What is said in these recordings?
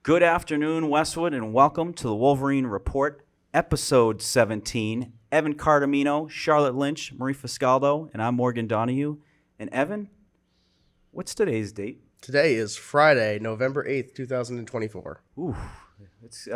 Good afternoon, Westwood, and welcome to the Wolverine Report, episode 17. Evan Cardimino, Charlotte Lynch, Marie Fiscaldo, and I'm Morgan Donahue. And Evan, what's today's date? Today is Friday, November 8th, 2024. Ooh, it's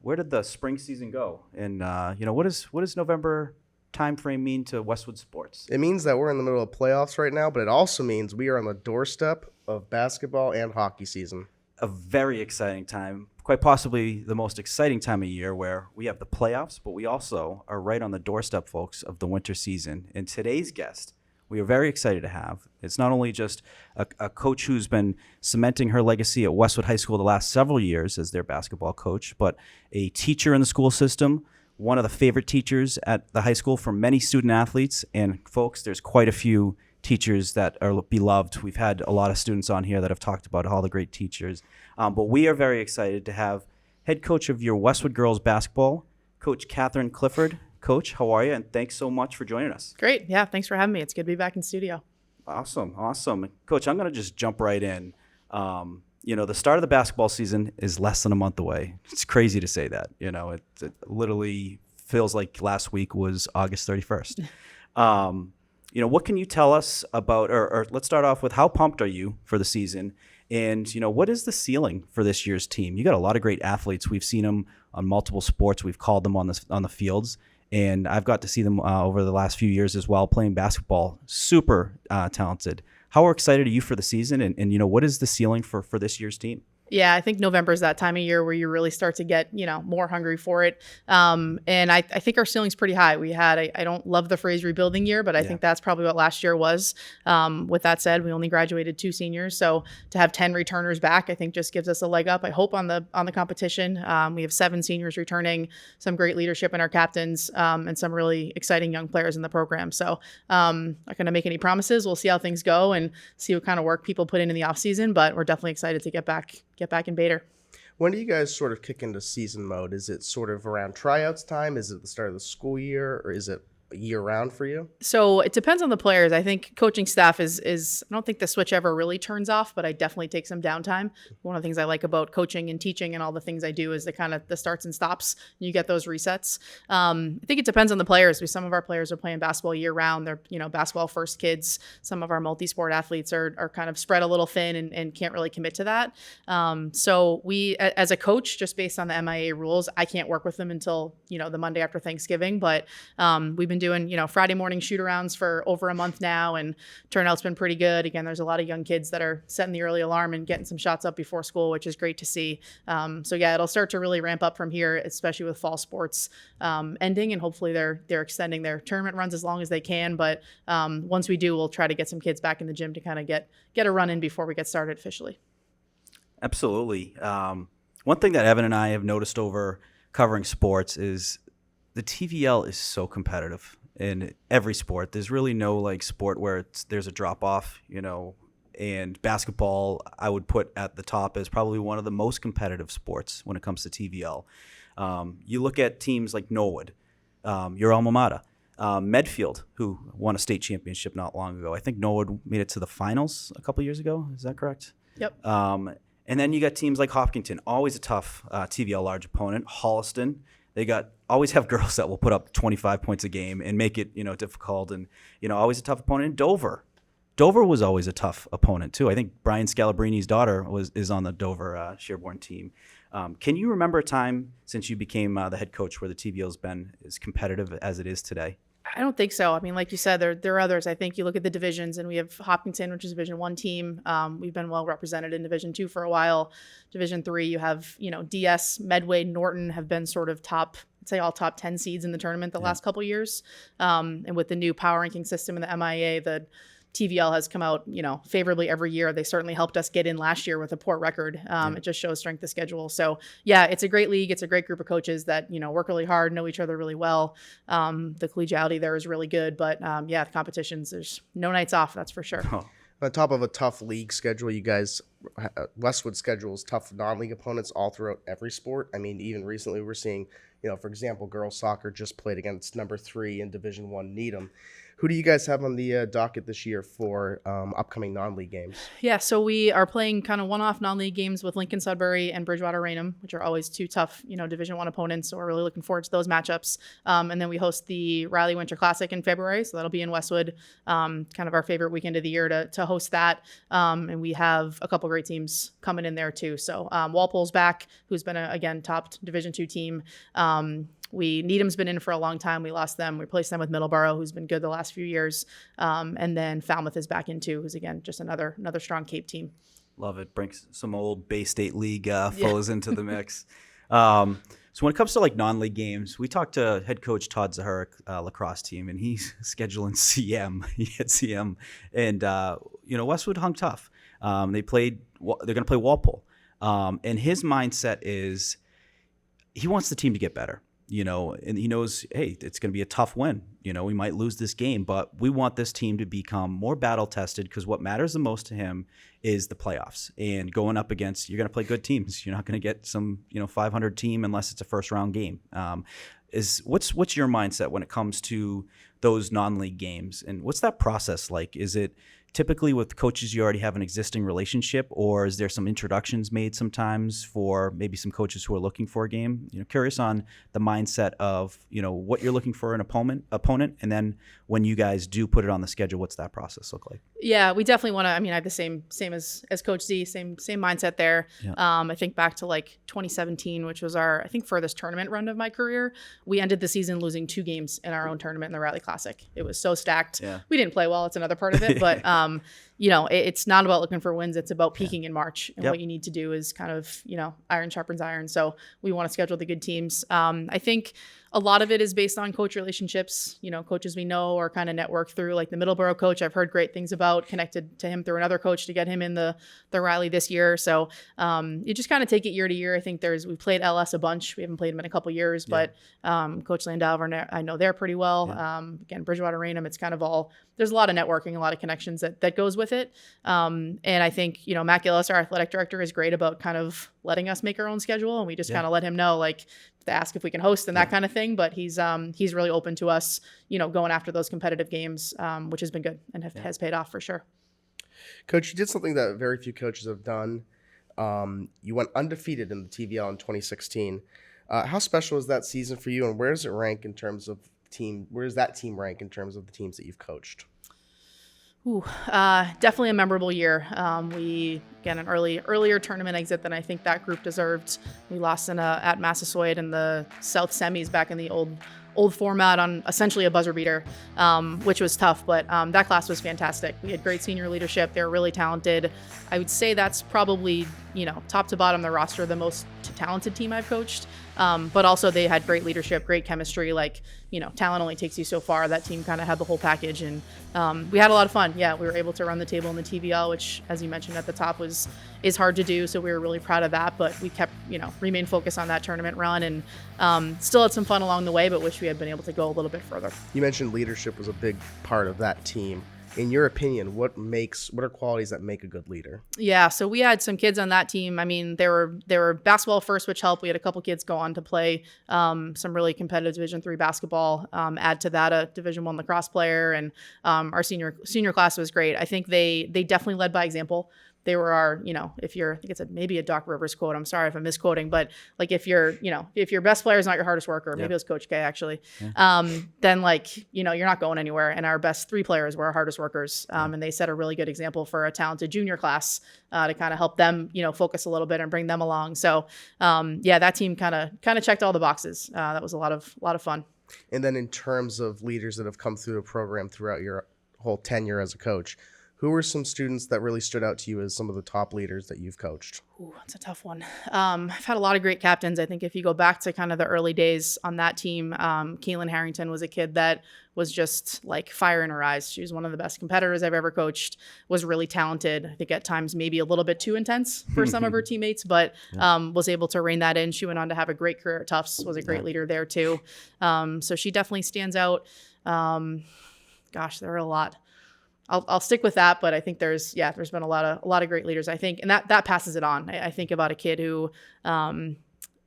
where did the spring season go? And what does November time frame mean to Westwood sports? It means that we're in the middle of playoffs right now, but it also means we are on the doorstep of basketball and hockey season. A very exciting time, quite possibly the most exciting time of year, where we have the playoffs, but we also are right on the doorstep, folks, of the winter season. And today's guest, we are very excited to have. It's not only just a coach who's been cementing her legacy at Westwood High School the last several years as their basketball coach, but a teacher in the school system, one of the favorite teachers at the high school for many student athletes. And folks, there's quite a few teachers that are beloved. We've had a lot of students on here that have talked about all the great teachers. But we are very excited to have head coach of your Westwood Girls Basketball, Coach Katherine Clifford. Coach, how are you? And thanks so much for joining us. Great. Yeah, thanks for having me. It's good to be back in studio. Awesome. Coach, I'm going to just jump right in. The start of the basketball season is less than a month away. It's crazy to say that. It literally feels like last week was August 31st. What can you tell us about, or let's start off with how pumped are you for the season? And, what is the ceiling for this year's team? You got a lot of great athletes. We've seen them on multiple sports. We've called them on the fields. And I've got to see them over the last few years as well, playing basketball. Super talented. How excited are you for the season? And what is the ceiling for this year's team? Yeah, I think November is that time of year where you really start to get, more hungry for it. And I think our ceiling's pretty high. We had, I don't love the phrase rebuilding year, but I think that's probably what last year was. With that said, we only graduated 2 seniors. So to have 10 returners back, I think just gives us a leg up, I hope, on the competition. We have 7 seniors returning, some great leadership in our captains, and some really exciting young players in the program. So I'm not going to make any promises. We'll see how things go and see what kind of work people put in the offseason, but we're definitely excited to get back in Bader. When do you guys sort of kick into season mode? Is it sort of around tryouts time? Is it the start of the school year, or is it year-round for you? So it depends on the players. I think coaching staff is I don't think the switch ever really turns off, but I definitely take some downtime. One of the things I like about coaching and teaching and all the things I do is the starts and stops. You get those resets. I think it depends on the players. Some of our players are playing basketball year-round. They're basketball first kids. Some of our multi-sport athletes are kind of spread a little thin and can't really commit to that. So we, as a coach, just based on the MIA rules, I can't work with them until the Monday after Thanksgiving. But we've been doing, Friday morning shoot-arounds for over a month now, and turnout's been pretty good. Again, there's a lot of young kids that are setting the early alarm and getting some shots up before school, which is great to see. So yeah, it'll start to really ramp up from here, especially with fall sports ending, and hopefully they're extending their tournament runs as long as they can. But once we do, we'll try to get some kids back in the gym to kind of get a run in before we get started officially. Absolutely. One thing that Evan and I have noticed over covering sports is the TVL is so competitive in every sport. There's really no sport where there's a drop off, and basketball I would put at the top as probably one of the most competitive sports when it comes to TVL. You look at teams like Norwood, your alma mater, Medfield, who won a state championship not long ago. I think Norwood made it to the finals a couple years ago. Is that correct? Yep. And then you got teams like Hopkinton, always a tough TVL large opponent. Holliston, they always have girls that will put up 25 points a game and make it difficult, and always a tough opponent. And Dover was always a tough opponent too. I think Brian Scalabrini's daughter is on the Dover Sherborne team. Can you remember a time since you became the head coach where the TVL's been as competitive as it is today? I don't think so. I mean, like you said, there are others. I think you look at the divisions, and we have Hopkinton, which is a Division 1 team. We've been well represented in Division 2 for a while. Division 3, you have, DS, Medway, Norton have been sort of top, I'd say all top 10 seeds in the tournament the last couple years. And with the new power ranking system in the MIA, the TVL has come out, favorably every year. They certainly helped us get in last year with a poor record. It just shows strength of schedule. So yeah, it's a great league. It's a great group of coaches that, work really hard, know each other really well. The collegiality there is really good, but the competitions, there's no nights off. That's for sure. Oh. On top of a tough league schedule, you guys, Westwood schedules tough non-league opponents all throughout every sport. I mean, even recently we're seeing, for example, girls soccer just played against number 3 in Division 1 Needham. Who do you guys have on the docket this year for upcoming non-league games? Yeah, so we are playing kind of one-off non-league games with Lincoln Sudbury and Bridgewater Raynham, which are always two tough, Division I opponents. So we're really looking forward to those matchups. And then we host the Riley Winter Classic in February, so that'll be in Westwood. Kind of our favorite weekend of the year to host that. And we have a couple great teams coming in there too. So Walpole's back, who's been again top Division II team. Needham's been in for a long time. We lost them. We replaced them with Middleborough, who's been good the last few years. And then Falmouth is back in too, who's again just another strong Cape team. Love it. Brings some old Bay State League foes into the mix. So when it comes to like non-league games, we talked to head coach Todd Zaharik lacrosse team, and he's scheduling CM. He had CM, and Westwood hung tough. They're going to play Walpole, and his mindset is he wants the team to get better. And he knows, hey, it's going to be a tough win. We might lose this game, but we want this team to become more battle tested, because what matters the most to him is the playoffs and going up against, you're going to play good teams. You're not going to get some, 500 team unless it's a first round game. What's your mindset when it comes to those non-league games, and what's that process like? Is it typically with coaches you already have an existing relationship, or is there some introductions made sometimes for maybe some coaches who are looking for a game? Curious on the mindset of what you're looking for an opponent, and then when you guys do put it on the schedule, what's that process look like? Yeah, we definitely want to. I have the same as Coach Z, same mindset there. Yeah. I think back to like 2017, which was our furthest tournament run of my career. We ended the season losing 2 games in our own tournament in the Riley Classic. It was so stacked. Yeah. We didn't play well. It's another part of it, but it's not about looking for wins. It's about peaking in March, and what you need to do is kind of iron sharpens iron. So we want to schedule the good teams. I think a lot of it is based on coach relationships, coaches we know or kind of network through, like the Middleborough coach I've heard great things about, connected to him through another coach to get him in the Riley this year. So you just kind of take it year to year. I think we played LS a bunch. We haven't played them in a couple years, but Coach Landauer, I know they're pretty well. Again, Bridgewater Raynham, it's kind of there's a lot of networking, a lot of connections that goes with it. And I think, Matt Gillis, our athletic director, is great about kind of letting us make our own schedule. And we just kind of let him know, like, to ask if we can host and that kind of thing. But he's really open to us, going after those competitive games, which has been good and has paid off for sure. Coach, you did something that very few coaches have done. You went undefeated in the TVL in 2016. How special is that season for you, and where does it rank in terms of where does that team rank in terms of the teams that you've coached? Definitely a memorable year. We again an earlier tournament exit than I think that group deserved. We lost at Massasoit in the South semis back in the old format on essentially a buzzer beater, which was tough. But that class was fantastic. We had great senior leadership. They were really talented. I would say that's probably top to bottom the roster the most talented team I've coached. But also they had great leadership, great chemistry. Talent only takes you so far. That team kind of had the whole package, and we had a lot of fun. Yeah, we were able to run the table in the TVL, which, as you mentioned at the top, is hard to do. So we were really proud of that. But we kept, remained focused on that tournament run, and still had some fun along the way. But wish we had been able to go a little bit further. You mentioned leadership was a big part of that team. In your opinion, what are qualities that make a good leader? Yeah, so we had some kids on that team. They were basketball first, which helped. We had a couple kids go on to play some really competitive Division III basketball. Add to that a Division I lacrosse player, and our senior class was great. I think they definitely led by example. They were our, I think it's maybe a Doc Rivers quote. I'm sorry if I'm misquoting, but like if your best player is not your hardest worker, maybe it was Coach K actually, then you're not going anywhere. And our best 3 players were our hardest workers. And they set a really good example for a talented junior class to kind of help them, focus a little bit and bring them along. So that team kind of checked all the boxes. That was a lot of fun. And then in terms of leaders that have come through the program throughout your whole tenure as a coach, who were some students that really stood out to you as some of the top leaders that you've coached? Ooh, that's a tough one. I've had a lot of great captains. I think if you go back to kind of the early days on that team, Kaylin Harrington was a kid that was just like fire in her eyes. She was one of the best competitors I've ever coached, was really talented. I think at times maybe a little bit too intense for some of her teammates, but was able to rein that in. She went on to have a great career at Tufts, was a great leader there too. So she definitely stands out. Gosh, there are a lot. I'll stick with that, but I think there's been a lot of great leaders, I think, and that passes it on. I think about a kid who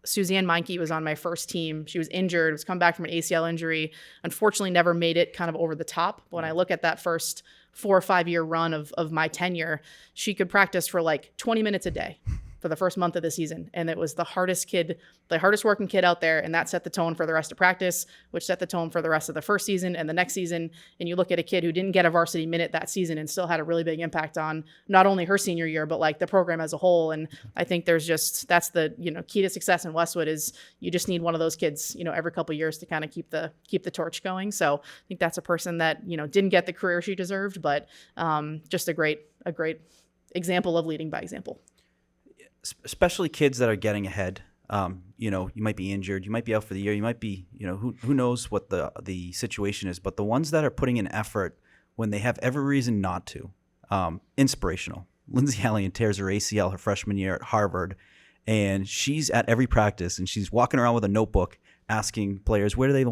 Suzanne Meinke was on my first team. She was injured, was coming back from an ACL injury. Unfortunately, never made it kind of over the top. But when I look at that first 4 or 5 year run of my tenure, she could practice for like 20 minutes a day for the first month of the season. And it was the hardest working kid out there. And that set the tone for the rest of practice, which set the tone for the rest of the first season and the next season. And you look at a kid who didn't get a varsity minute that season and still had a really big impact on not only her senior year, but like the program as a whole. And I think that's the, key to success in Westwood is you just need one of those kids, every couple of years to kind of keep the torch going. So I think that's a person that, didn't get the career she deserved, but just a great example of leading by example. Especially kids that are getting ahead. You might be injured, you might be out for the year, you might be, who knows what the situation is, but the ones that are putting in effort when they have every reason not to, inspirational. Lindsay Hallian tears her ACL her freshman year at Harvard, and she's at every practice and she's walking around with a notebook asking players, where do they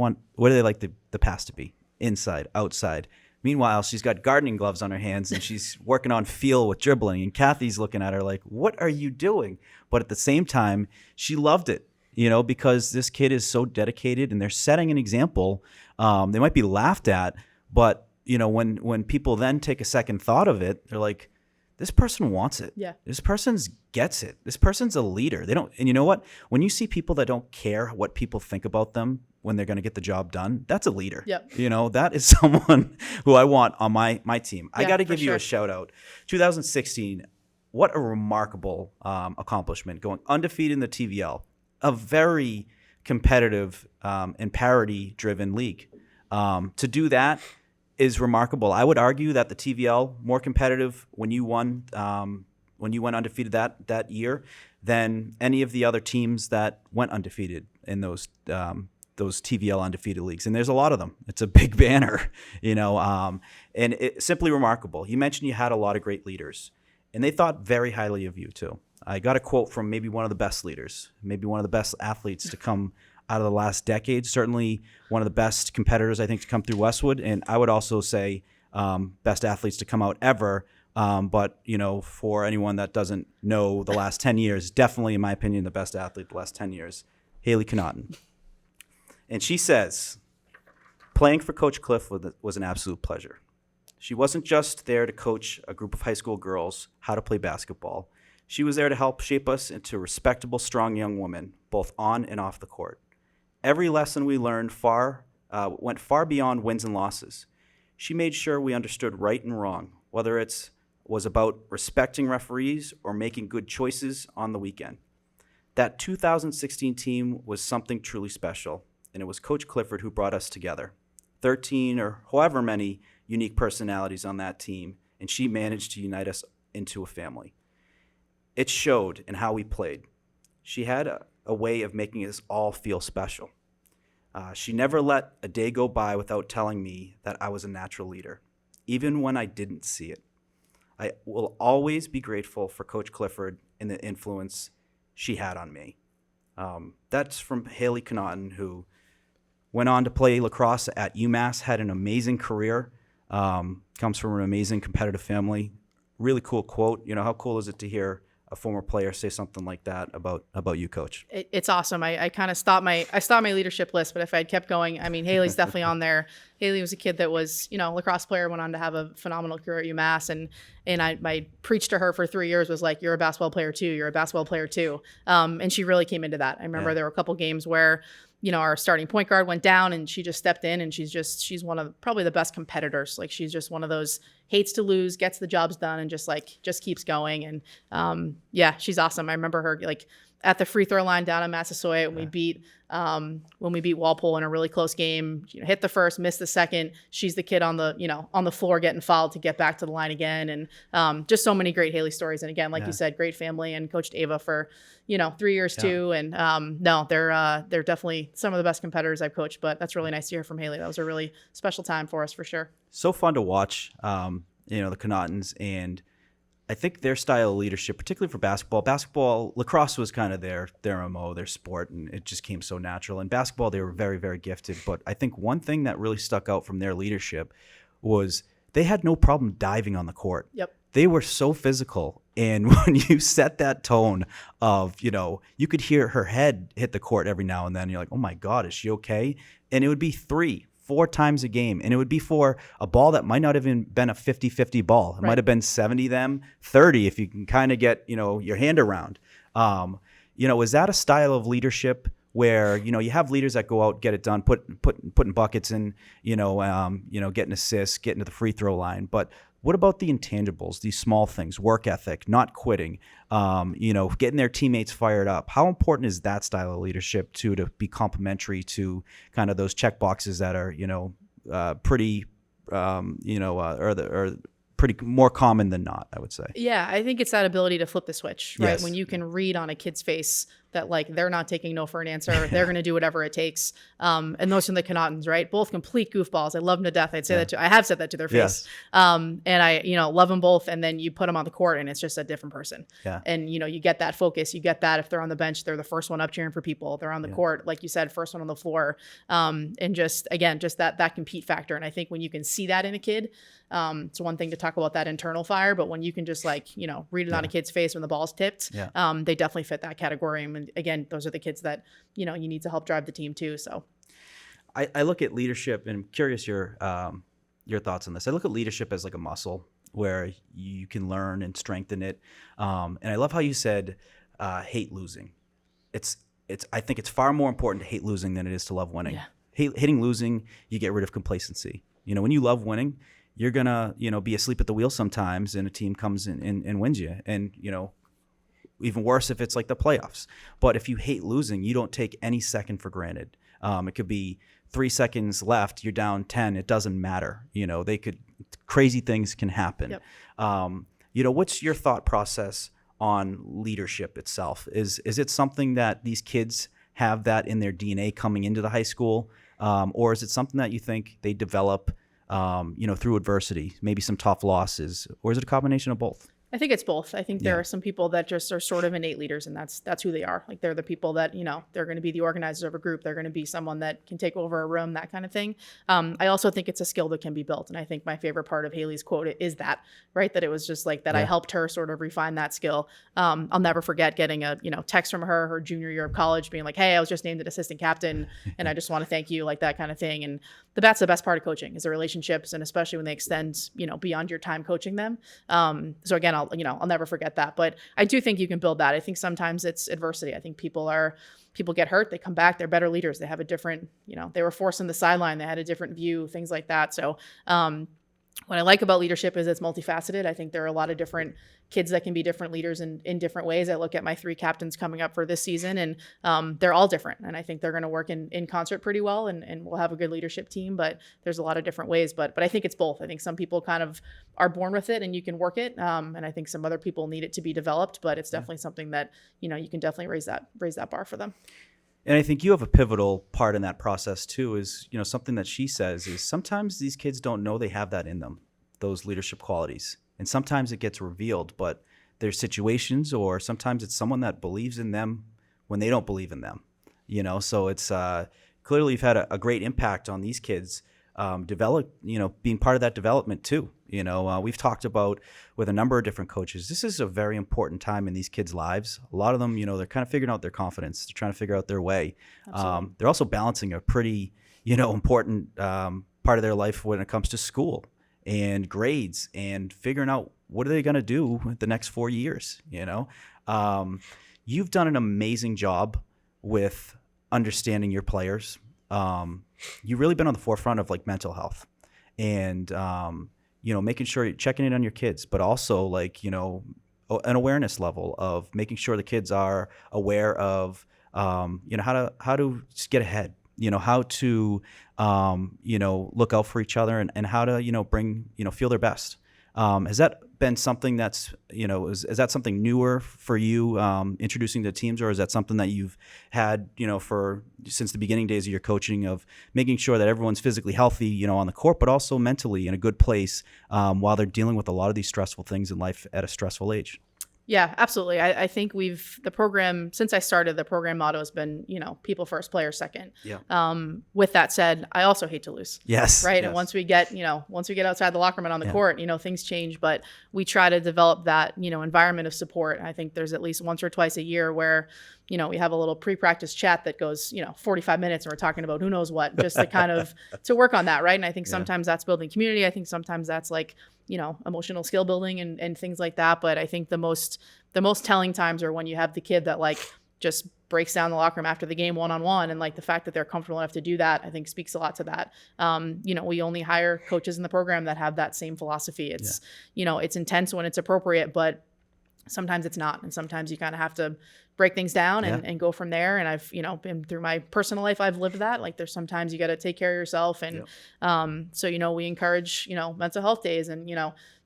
like the pass to be? Inside, outside. Meanwhile, she's got gardening gloves on her hands and she's working on feel with dribbling. And Kathy's looking at her like, what are you doing? But at the same time, she loved it, because this kid is so dedicated and they're setting an example. They might be laughed at, but, when people then take a second thought of it, they're like, this person wants it. Yeah. This person gets it. This person's a leader. They don't, and you know what? When you see people that don't care what people think about them when they're going to get the job done, that's a leader. Yep. That is someone who I want on my team. I got to give you sure. a shout out. 2016, what a remarkable accomplishment, going undefeated in the TVL, a very competitive and parity-driven league. To do that is remarkable. I would argue that the TVL more competitive when you went undefeated that year than any of the other teams that went undefeated in those TVL undefeated leagues. And there's a lot of them. It's a big banner, and it's simply remarkable. You mentioned you had a lot of great leaders, and they thought very highly of you too. I got a quote from maybe one of the best leaders, maybe one of the best athletes to come out of the last decade, certainly one of the best competitors, I think, to come through Westwood. And I would also say best athletes to come out ever. But, for anyone that doesn't know the last 10 years, definitely, in my opinion, the best athlete the last 10 years, Haley Connaughton. And she says, playing for Coach Cliff was an absolute pleasure. She wasn't just there to coach a group of high school girls how to play basketball. She was there to help shape us into respectable, strong young women, both on and off the court. Every lesson we learned went far beyond wins and losses. She made sure we understood right and wrong, whether it was about respecting referees or making good choices on the weekend. That 2016 team was something truly special, and it was Coach Clifford who brought us together. 13 or however many unique personalities on that team, and she managed to unite us into a family. It showed in how we played. She had a way of making us all feel special. She never let a day go by without telling me that I was a natural leader, even when I didn't see it. I will always be grateful for Coach Clifford and the influence she had on me. That's from Haley Connaughton, who went on to play lacrosse at UMass, had an amazing career, comes from an amazing competitive family. Really cool quote. How cool is it to hear a former player say something like that about you, Coach? It's awesome. I kind of stopped my leadership list, but if I'd kept going, Haley's definitely on there. Haley was a kid that was, lacrosse player, went on to have a phenomenal career at UMass, and I preached to her for 3 years was like, you're a basketball player too. You're a basketball player too. And she really came into that. I remember there were a couple games where, our starting point guard went down and she just stepped in, and she's one of probably the best competitors. Like, she's just one of those hates to lose, gets the jobs done, and just keeps going. And she's awesome. I remember her at the free throw line down in Massasoit when we beat Walpole in a really close game. Hit the first, missed the second. She's the kid on the floor getting fouled to get back to the line again. And just so many great Haley stories. And again, like you said, great family, and coached Ava for 3 years too. And they're definitely some of the best competitors I've coached. But that's really nice to hear from Haley. That was a really special time for us for sure. So fun to watch. The Connaughtons, and I think their style of leadership, particularly for basketball, lacrosse was kind of their MO, their sport, and it just came so natural. In basketball, they were very, very gifted. But I think one thing that really stuck out from their leadership was they had no problem diving on the court. Yep. they were so physical. And when you set that tone of, you could hear her head hit the court every now and then. You're like, oh my God, is she okay? And it would be 3-4 times a game. And it would be for a ball that might not have even been a 50-50 ball. It might have been 70 them, 30 if you can kind of get, your hand around. Is that a style of leadership where, you have leaders that go out, get it done, putting buckets in, getting assists, getting to the free throw line. But what about the intangibles, these small things, work ethic, not quitting, getting their teammates fired up? How important is that style of leadership to be complementary to kind of those check boxes that are, pretty, or pretty more common than not, I would say? Yeah, I think it's that ability to flip the switch, right? Yes. When you can read on a kid's face that like they're not taking no for an answer, they're going to do whatever it takes. And those are the Connaughtons, right? Both complete goofballs. I love them to death. I'd say that I have said that to their face. And I, love them both. And then you put them on the court and it's just a different person. Yeah. And, you get that focus. You get that if they're on the bench, they're the first one up cheering for people. They're on the court, like you said, first one on the floor. And just that compete factor. And I think when you can see that in a kid, it's one thing to talk about that internal fire, but when you can just read it on a kid's face when the ball's tipped, they definitely fit that category. And again, those are the kids that, you need to help drive the team too. So I look at leadership, and I'm curious your thoughts on this. I look at leadership as like a muscle where you can learn and strengthen it. And I love how you said hate losing. I think it's far more important to hate losing than it is to love winning. Yeah. Hating losing, you get rid of complacency. When you love winning, you're gonna be asleep at the wheel sometimes, and a team comes in and wins you. And even worse if it's like the playoffs. But if you hate losing, you don't take any second for granted. It could be 3 seconds left, you're down 10. It doesn't matter. Crazy things can happen. Yep. What's your thought process on leadership itself? Is it something that these kids have that in their DNA coming into the high school? Or is it something that you think they develop, through adversity, maybe some tough losses? Or is it a combination of both? I think it's both. I think there are some people that just are sort of innate leaders, and that's who they are. Like they're the people that, they're going to be the organizers of a group. They're going to be someone that can take over a room, that kind of thing. I also think it's a skill that can be built. And I think my favorite part of Haley's quote is that, right? That it was just like that I helped her sort of refine that skill. I'll never forget getting a, text from her junior year of college being like, hey, I was just named an assistant captain and I just want to thank you, like that kind of thing. And that's the best part of coaching is the relationships, and especially when they extend, beyond your time coaching them. So again, I'll never forget that. But I do think you can build that. I think sometimes it's adversity. I think people get hurt, they come back, they're better leaders. They have a different, they were forced on the sideline, they had a different view, things like that. So what I like about leadership is it's multifaceted. I think there are a lot of different kids that can be different leaders in different ways. I look at my 3 captains coming up for this season, and they're all different. And I think they're going to work in concert pretty well, and we'll have a good leadership team, but there's a lot of different ways. But I think it's both. I think some people kind of are born with it and you can work it. And I think some other people need it to be developed, but it's definitely something that, you can definitely raise that bar for them. And I think you have a pivotal part in that process too, is, something that she says is sometimes these kids don't know they have that in them, those leadership qualities. And sometimes it gets revealed, but there's situations, or sometimes it's someone that believes in them when they don't believe in them, So it's clearly you've had a great impact on these kids, being part of that development too. We've talked about with a number of different coaches, this is a very important time in these kids' lives. A lot of them, they're kind of figuring out their confidence. They're trying to figure out their way. They're also balancing a pretty, important part of their life when it comes to school and grades and figuring out what are they going to do the next 4 years. You've done an amazing job with understanding your players. You've really been on the forefront of like mental health and, making sure you're checking in on your kids, but also like, an awareness level of making sure the kids are aware of, how to just get ahead, how to, look out for each other and how to, bring, feel their best. Has that been something that's, is that something newer for you, introducing the teams, or is that something that you've had, since the beginning days of your coaching, of making sure that everyone's physically healthy, on the court, but also mentally in a good place, while they're dealing with a lot of these stressful things in life at a stressful age? Yeah, absolutely. I think the program, since I started, the program motto has been, people first, players second. Yeah. With that said, I also hate to lose. Yes. Right. Yes. And once we get outside the locker room and on the Yeah. court, things change, but we try to develop that, environment of support. I think there's at least once or twice a year where, we have a little pre-practice chat that goes, 45 minutes and we're talking about who knows what, just to kind of to work on that. Right. And I think sometimes that's building community. I think sometimes that's like, emotional skill building and things like that. But I think the most telling times are when you have the kid that like just breaks down the locker room after the game one-on-one, and like the fact that they're comfortable enough to do that, I think speaks a lot to that. We only hire coaches in the program that have that same philosophy. It's, it's intense when it's appropriate, but sometimes it's not. And sometimes you kind of have to break things down and go from there. And I've, been through my personal life, I've lived that. Like there's sometimes you got to take care of yourself. And so, we encourage, mental health days and,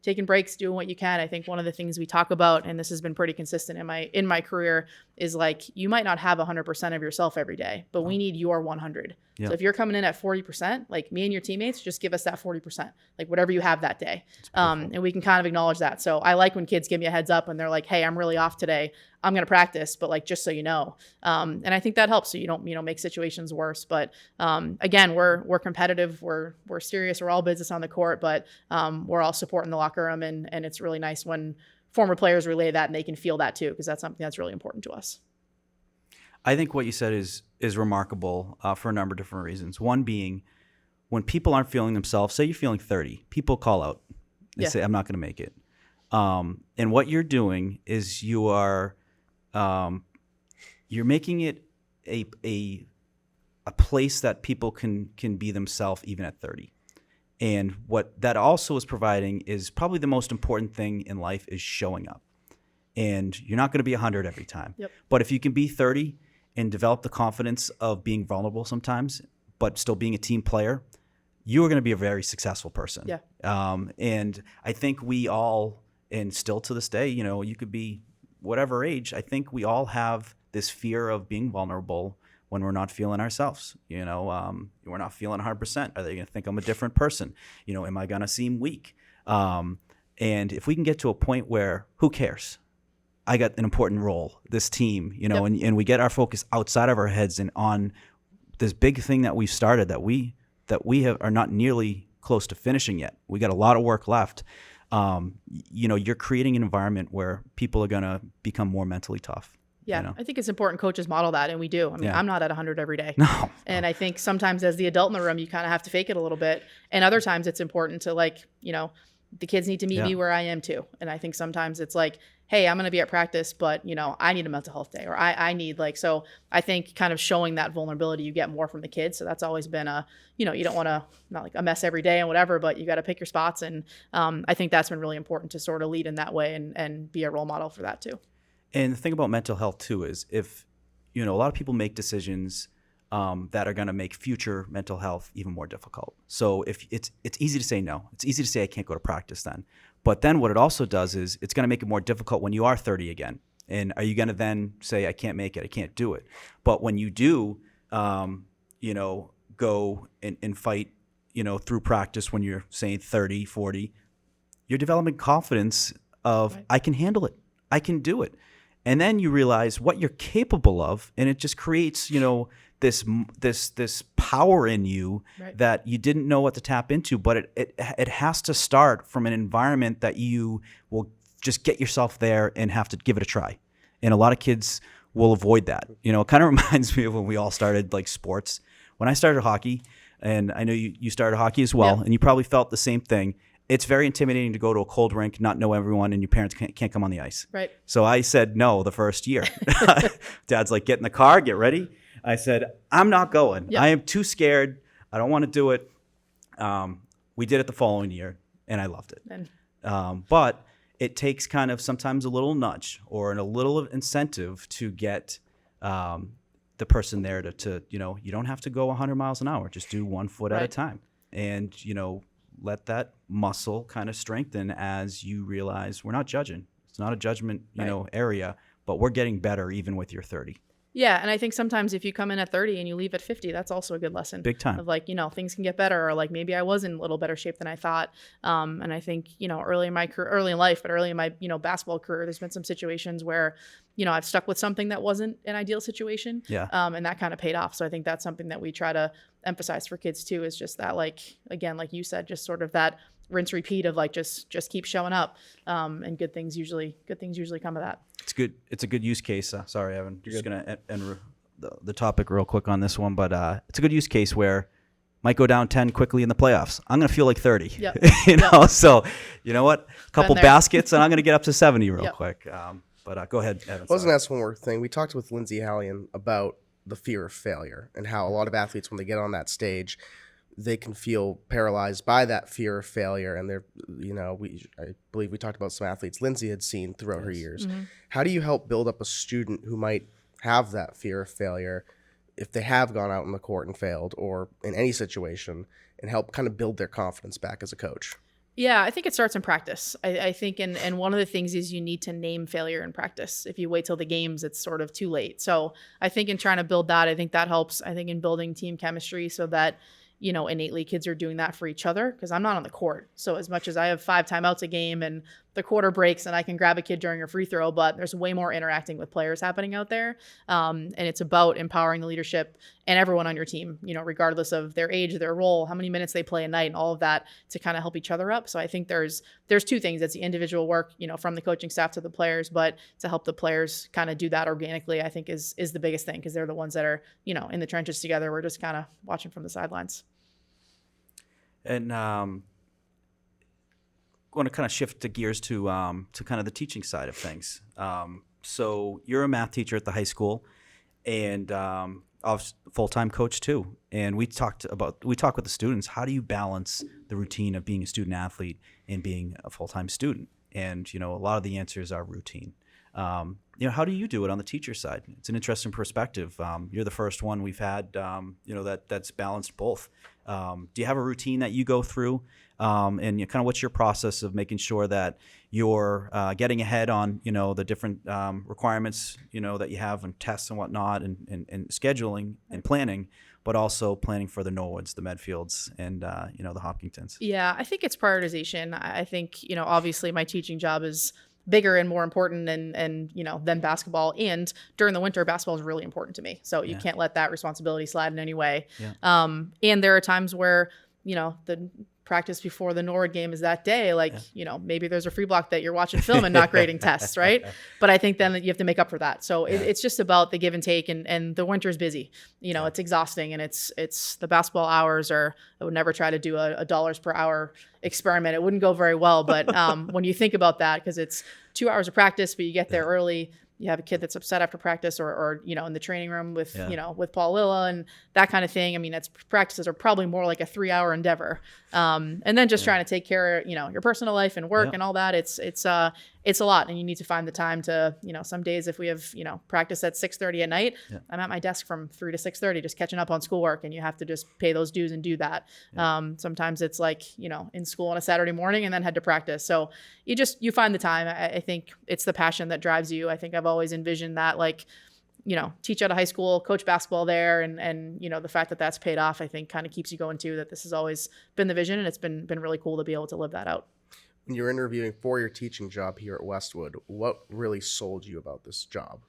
taking breaks, doing what you can. I think one of the things we talk about, and this has been pretty consistent in my career, is like you might not have 100% of yourself every day, but we need your 100. So if you're coming in at 40%, like me and your teammates, just give us that 40%, like whatever you have that day. And we can kind of acknowledge that. So I like when kids give me a heads up and they're like, hey, I'm really off today. I'm going to practice, but like, just so you know. And I think that helps so you don't, make situations worse. But again, we're competitive. We're serious. We're all business on the court, but we're all supporting the locker room. And it's really nice when former players relay that and they can feel that too, because that's something that's really important to us. I think what you said is remarkable for a number of different reasons. One being when people aren't feeling themselves, say you're feeling 30, people call out. They say, I'm not going to make it. And what you're doing is you're making it a place that people can be themselves even at 30. And what that also is providing is probably the most important thing in life is showing up. And you're not going to be 100 every time. Yep. But if you can be 30 and develop the confidence of being vulnerable sometimes, but still being a team player, you are going to be a very successful person. Yeah. And I think we all, and still to this day, you could be whatever age, I think we all have this fear of being vulnerable when we're not feeling ourselves. We're not feeling 100%. Are they going to think I'm a different person? Am I going to seem weak? And if we can get to a point where, who cares? I got an important role, this team, and we get our focus outside of our heads and on this big thing that we've started that we are not nearly close to finishing yet. We got a lot of work left. You're creating an environment where people are going to become more mentally tough. Yeah, I think it's important coaches model that, and we do. I mean, I'm not at 100 every day. No. And I think sometimes as the adult in the room, you kind of have to fake it a little bit. And other times it's important to the kids need to meet me where I am too. And I think sometimes it's like, hey, I'm going to be at practice, but I need a mental health day, or I need so I think kind of showing that vulnerability, you get more from the kids. So that's always been you don't want to, not like a mess every day and whatever, but you got to pick your spots. And I think that's been really important to sort of lead in that way and be a role model for that too. And the thing about mental health too is if, a lot of people make decisions that are going to make future mental health even more difficult. So if it's easy to say no. It's easy to say I can't go to practice then. But then what it also does is it's going to make it more difficult when you are 30 again. And are you going to then say I can't make it, I can't do it? But when you do, go and fight, through practice when you're saying 30, 40, you're developing confidence of right. I can handle it. I can do it. And then you realize what you're capable of, and it just creates, this power in you right. that you didn't know what to tap into. But it has to start from an environment that you will just get yourself there and have to give it a try. And a lot of kids will avoid that. It kind of reminds me of when we all started like sports. When I started hockey, and I know you started hockey as well, and you probably felt the same thing. It's very intimidating to go to a cold rink, not know everyone, and your parents can't come on the ice. Right. So I said no the first year. Dad's like, get in the car, get ready. I said, I'm not going. Yep. I am too scared. I don't want to do it. We did it the following year, and I loved it. But it takes kind of sometimes a little nudge or a little incentive to get the person there to you don't have to go 100 miles an hour. Just do 1 foot right. at a time. And, let that muscle kind of strengthen as you realize we're not judging. It's not a judgment, right. Area, but we're getting better even with your 30. Yeah, and I think sometimes if you come in at 30 and you leave at 50, that's also a good lesson. Big time. Of like, things can get better, or like maybe I was in a little better shape than I thought. And I think, early in my career, early in life, but early in my, basketball career, there's been some situations where, I've stuck with something that wasn't an ideal situation. Yeah. And that kind of paid off. So I think that's something that we try to emphasize for kids too, is just that, like, again, like you said, just sort of that rinse repeat of like, just keep showing up. And good things usually come of that. It's good. It's a good use case. Sorry, Evan. Just going to end the topic real quick on this one, but it's a good use case where might go down 10 quickly in the playoffs. I'm going to feel like 30. Yep. So you know what? A couple baskets, and I'm going to get up to 70 real quick. But go ahead, Evan. I was going to ask one more thing. We talked with Lindsay Hallian about the fear of failure and how a lot of athletes, when they get on that stage, they can feel paralyzed by that fear of failure. And they're, I believe we talked about some athletes Lindsay had seen throughout her years. Mm-hmm. How do you help build up a student who might have that fear of failure if they have gone out on the court and failed, or in any situation, and help kind of build their confidence back as a coach? Yeah, I think it starts in practice. I think, and one of the things is you need to name failure in practice. If you wait till the games, it's sort of too late. So I think in trying to build that, I think that helps. I think in building team chemistry so that, innately kids are doing that for each other, because I'm not on the court. So as much as I have 5 timeouts a game and the quarter breaks and I can grab a kid during a free throw, but there's way more interacting with players happening out there. And it's about empowering the leadership and everyone on your team, regardless of their age, their role, how many minutes they play a night, and all of that, to kind of help each other up. So I think there's 2 things. That's the individual work, from the coaching staff to the players, but to help the players kind of do that organically, I think is the biggest thing, because they're the ones that are, in the trenches together. We're just kind of watching from the sidelines. And want to kind of shift the gears to kind of the teaching side of things. So you're a math teacher at the high school, and full-time coach too. And we talk with the students. How do you balance the routine of being a student athlete and being a full-time student? And a lot of the answers are routine. How do you do it on the teacher side? It's an interesting perspective. You're the first one we've had, that's balanced both. Do you have a routine that you go through? And kind of what's your process of making sure that you're getting ahead on, the different requirements, that you have and tests and whatnot, and scheduling and planning, but also planning for the Norwoods, the Medfields, and, the Hopkingtons? Yeah, I think it's prioritization. I think, obviously my teaching job is bigger and more important than basketball. And during the winter, basketball is really important to me. So you can't let that responsibility slide in any way. Yeah. And there are times where, the practice before the Norwood game is that day. Like, maybe there's a free block that you're watching film and not grading tests, right? But I think then you have to make up for that. So it's just about the give and take, and the winter's busy. It's exhausting, and it's the basketball hours are, I would never try to do a dollars per hour experiment. It wouldn't go very well. But when you think about that, because it's 2 hours of practice, but you get there early, you have a kid that's upset after practice, or in the training room with with Paul Lilla and that kind of thing. I mean, practices are probably more like a 3-hour endeavor, and then just trying to take care of your personal life and work and all that. It's a lot, and you need to find the time to some days, if we have practice at 6:30 at night, I'm at my desk from 3 to 6:30 just catching up on schoolwork, and you have to just pay those dues and do that. Sometimes it's like in school on a Saturday morning and then head to practice. So you find the time. I think it's the passion that drives you. I think I've always envisioned that, like, teach out of high school, coach basketball there, and the fact that that's paid off, I think kind of keeps you going too, that this has always been the vision, and it's been really cool to be able to live that out. When you're interviewing for your teaching job here at Westwood, what really sold you about this job?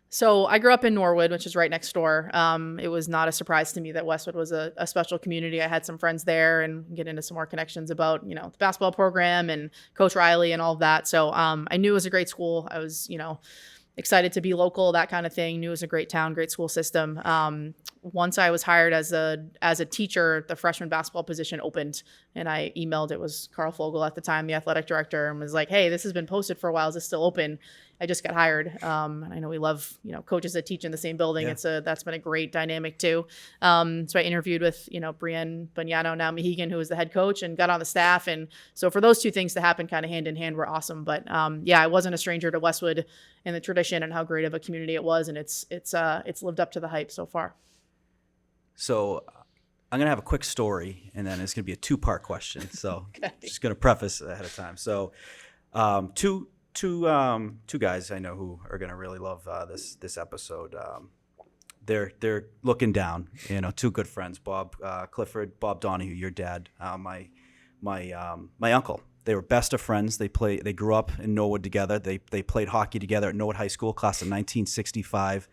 So I grew up in Norwood, which is right next door. It was not a surprise to me that Westwood was a special community. I had some friends there, and get into some more connections about, the basketball program and Coach Riley and all of that. So I knew it was a great school. I was, excited to be local, that kind of thing. Knew it was a great town, great school system. Once I was hired as a teacher, the freshman basketball position opened, and I emailed, it was Carl Fogel at the time, the athletic director, and was like, hey, this has been posted for a while. Is this still open? I just got hired. And I know we love, coaches that teach in the same building. Yeah. That's been a great dynamic too. So I interviewed with, Brienne Bagnano, now Mohegan, who was the head coach, and got on the staff. And so for those two things to happen kind of hand in hand were awesome. But I wasn't a stranger to Westwood and the tradition and how great of a community it was. And it's lived up to the hype so far. So I'm going to have a quick story, and then it's going to be a 2-part question. So okay. Just going to preface ahead of time. So two guys I know who are going to really love this episode. they're looking down. You know, two good friends, Bob Clifford, Bob Donahue, your dad, my uncle. They were best of friends. They grew up in Norwood together. They played hockey together at Norwood High School, class of 1965.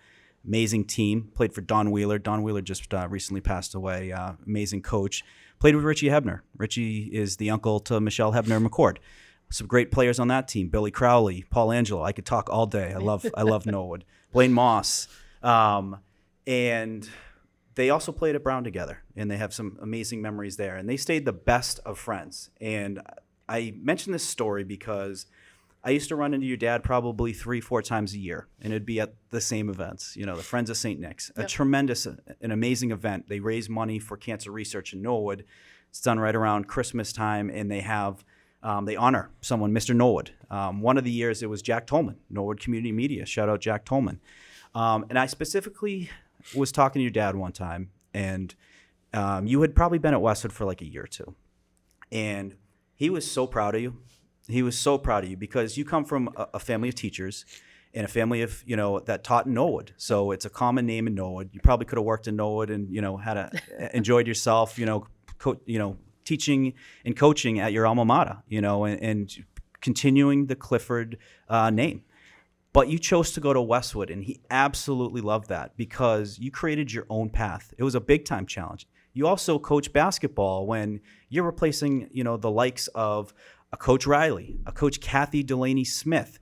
Amazing team. Played for Don Wheeler. Don Wheeler just recently passed away. Amazing coach. Played with Richie Hebner. Richie is the uncle to Michelle Hebner McCord. Some great players on that team. Billy Crowley, Paul Angelo. I could talk all day. I love Norwood. Blaine Moss. And they also played at Brown together, and they have some amazing memories there. And they stayed the best of friends. And I mention this story because I used to run into your dad probably 3-4 times a year, and it'd be at the same events. You know, the Friends of St. Nick's, a tremendous, an amazing event. They raise money for cancer research in Norwood. It's done right around Christmas time, and they have they honor someone, Mr. Norwood. One of the years it was Jack Tolman, Norwood Community Media. Shout out Jack Tolman. And I specifically was talking to your dad one time, and you had probably been at Westwood for like a year or two, and he was so proud of you. He was so proud of you because you come from a family of teachers and a family of, you know, that taught in Norwood. So it's a common name in Norwood. You probably could have worked in Norwood and, you know, enjoyed yourself, you know, teaching and coaching at your alma mater, you know, and continuing the Clifford name. But you chose to go to Westwood, and he absolutely loved that because you created your own path. It was a big time challenge. You also coach basketball when you're replacing, you know, the likes of a Coach Riley, a Coach Kathy Delaney Smith.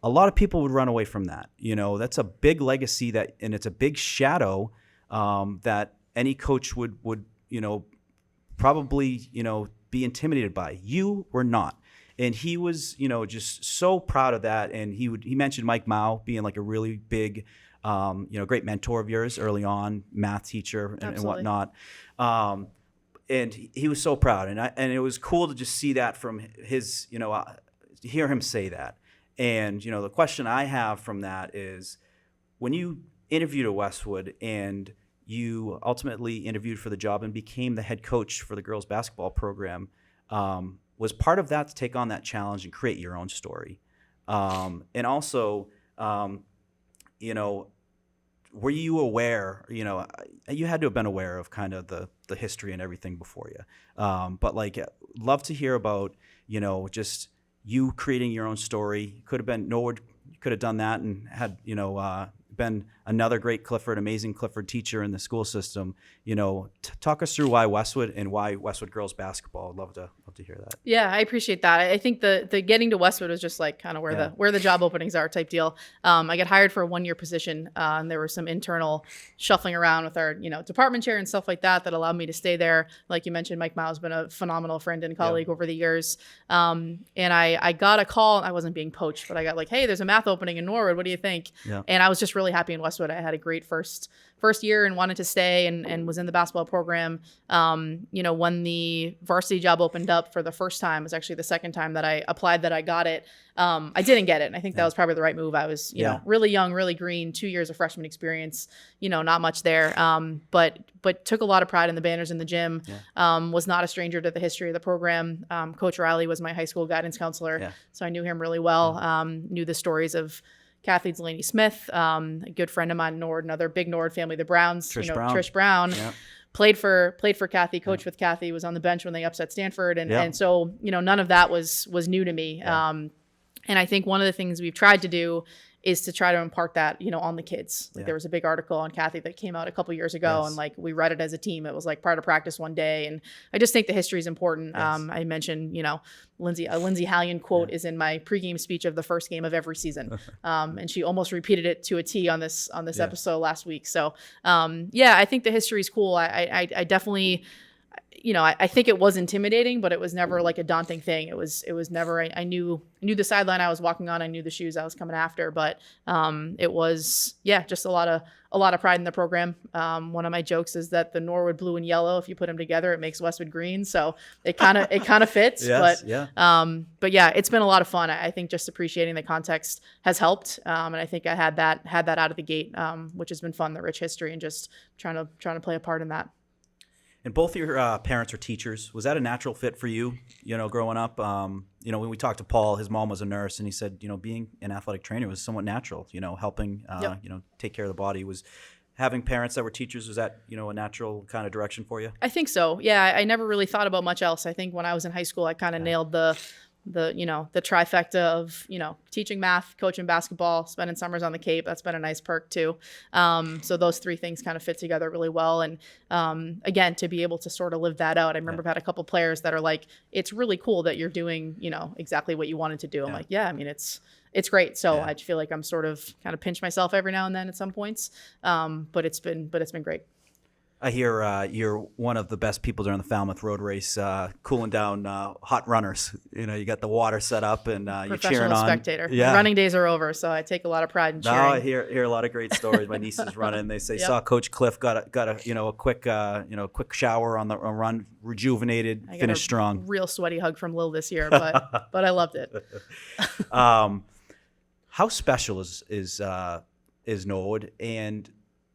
A lot of people would run away from that. You know, that's a big legacy and it's a big shadow that any coach would, you know, probably, you know, be intimidated by. You were not. And he was, you know, just so proud of that. And he mentioned Mike Mao being like a really big, you know, great mentor of yours early on, math teacher and whatnot. And he was so proud, and it was cool to just see that from his, you know, hear him say that. And, you know, the question I have from that is, when you interviewed at Westwood and you ultimately interviewed for the job and became the head coach for the girls basketball program, was part of that to take on that challenge and create your own story? And also, you know, were you aware, you know, you had to have been aware of kind of the history and everything before you. But like, love to hear about, you know, just you creating your own story. Could have been Norwood, you could have done that and had, you know, been another great amazing Clifford teacher in the school system. You know, talk us through why Westwood and why Westwood Girls Basketball. I'd love to hear that. Yeah, I appreciate that. I think the getting to Westwood was just like kind of where the job openings are type deal. I got hired for a 1-year position, and there was some internal shuffling around with our, you know, department chair and stuff like that allowed me to stay there. Like you mentioned, Mike Mao has been a phenomenal friend and colleague over the years. And I got a call. I wasn't being poached, but I got like, hey, there's a math opening in Norwood. What do you think? Yeah. And I was just really happy in Westwood. I had a great first year and wanted to stay and was in the basketball program. You know, when the varsity job opened up for the first time, it was actually the second time that I applied that I got it. I didn't get it. And I think that was probably the right move. I was, you know, really young, really green, 2 years of freshman experience, you know, not much there. But took a lot of pride in the banners in the gym, was not a stranger to the history of the program. Coach Riley was my high school guidance counselor. So I knew him really well, knew the stories of Kathy Delaney Smith, a good friend of mine in Norwood, another big Norwood family, the Browns, Trish Brown. Played for Kathy, coached with Kathy, was on the bench when they upset Stanford. And so, you know, none of that was new to me. And I think one of the things we've tried to do is to try to impart that, you know, on the kids. Like there was a big article on Kathy that came out a couple years ago, and like we read it as a team. It was like part of practice one day, and I just think the history is important. I mentioned, you know, Lindsay Hallion quote is in my pregame speech of the first game of every season, and she almost repeated it to a T on this episode last week. So I think the history is cool. I definitely. You know, I think it was intimidating, but it was never like a daunting thing. It was never. I knew the sideline I was walking on. I knew the shoes I was coming after. But it was just a lot of pride in the program. One of my jokes is that the Norwood blue and yellow, if you put them together, it makes Westwood green. So it kind of fits. But yeah, it's been a lot of fun. I think just appreciating the context has helped, and I think I had that out of the gate, which has been fun. The rich history and just trying to play a part in that. And both your parents are teachers. Was that a natural fit for you, you know, growing up? You know, when we talked to Paul, his mom was a nurse, and he said, you know, being an athletic trainer was somewhat natural, you know, helping, you know, take care of the body. having parents that were teachers, was that, a natural kind of direction for you? I think so. Yeah, I never really thought about much else. I think when I was in high school, I kind of nailed the trifecta of, teaching math, coaching basketball, spending summers on the Cape. That's been a nice perk too. So those three things kind of fit together really well. And again, to be able to sort of live that out, I remember I've had a couple players that are like, it's really cool that you're doing, exactly what you wanted to do. I'm like, yeah, I mean, it's great. So I feel like I'm sort of kind of pinch myself every now and then at some points. But it's been great. I hear you're one of the best people during the Falmouth Road Race, cooling down hot runners. You got the water set up and you're cheering on. Spectator. Yeah. The running days are over, so I take a lot of pride in cheering. No, I hear a lot of great stories. My niece is running. They say saw Coach Cliff got a quick shower on the run, rejuvenated, finished strong. Real sweaty hug from Lil this year, but I loved it. How special is Norwood, and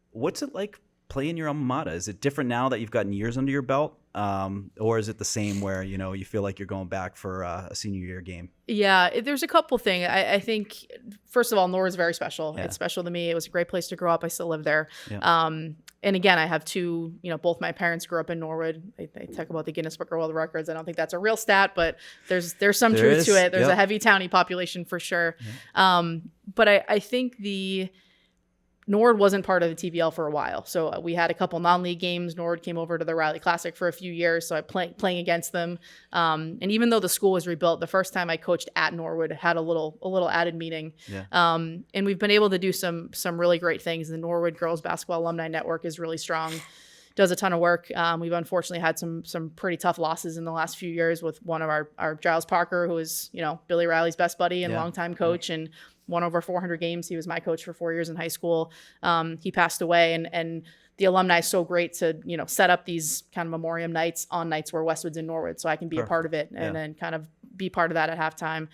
what's it like playing your alma mater? Is it different now that you've gotten years under your belt, or is it the same where you feel like you're going back for a senior year game? Yeah, there's a couple things. I think first of all, Norwood's very special. Yeah. It's special to me. It was a great place to grow up. I still live there. Yeah. And again, I have two. Both my parents grew up in Norwood. They talk about the Guinness Book of World Records. I don't think that's a real stat, but there's some truth to it. There's a heavy townie population for sure. Yeah. But I think Norwood wasn't part of the TVL for a while. So we had a couple non-league games. Norwood came over to the Riley Classic for a few years. So I playing against them. And even though the school was rebuilt, the first time I coached at Norwood had a little added meaning. Yeah. And we've been able to do some really great things. The Norwood Girls Basketball Alumni Network is really strong. Does a ton of work. We've unfortunately had some pretty tough losses in the last few years with one of our Giles Parker, who is, Billy Riley's best buddy and longtime coach, and won over 400 games. He was my coach for 4 years in high school. He passed away, and the alumni is so great to, set up these kind of memoriam nights on nights where Westwood's in Norwood, so I can be a part of it and then kind of be part of that at halftime.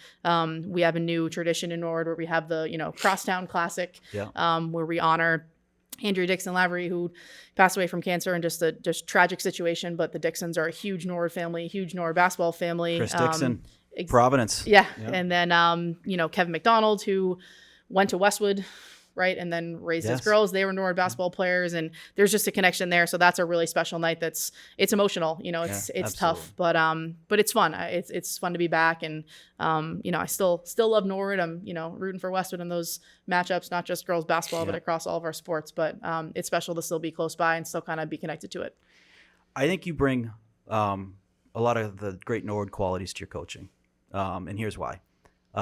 We have a new tradition in Norwood where we have the, Crosstown Classic, where we honor Andrea Dixon Lavery, who passed away from cancer in just tragic situation. But the Dixons are a huge Norwood family, huge Norwood basketball family. Chris Dixon, Providence. Yeah. And then, Kevin McDonald, who went to Westwood, right, and then raised his girls. They were Norwood basketball players, and there's just a connection there. So that's a really special night. It's emotional. It's tough, but it's fun. It's fun to be back, and I still love Norwood. I'm rooting for Westwood in those matchups, not just girls basketball, but across all of our sports. But it's special to still be close by and still kind of be connected to it. I think you bring a lot of the great Norwood qualities to your coaching, and here's why.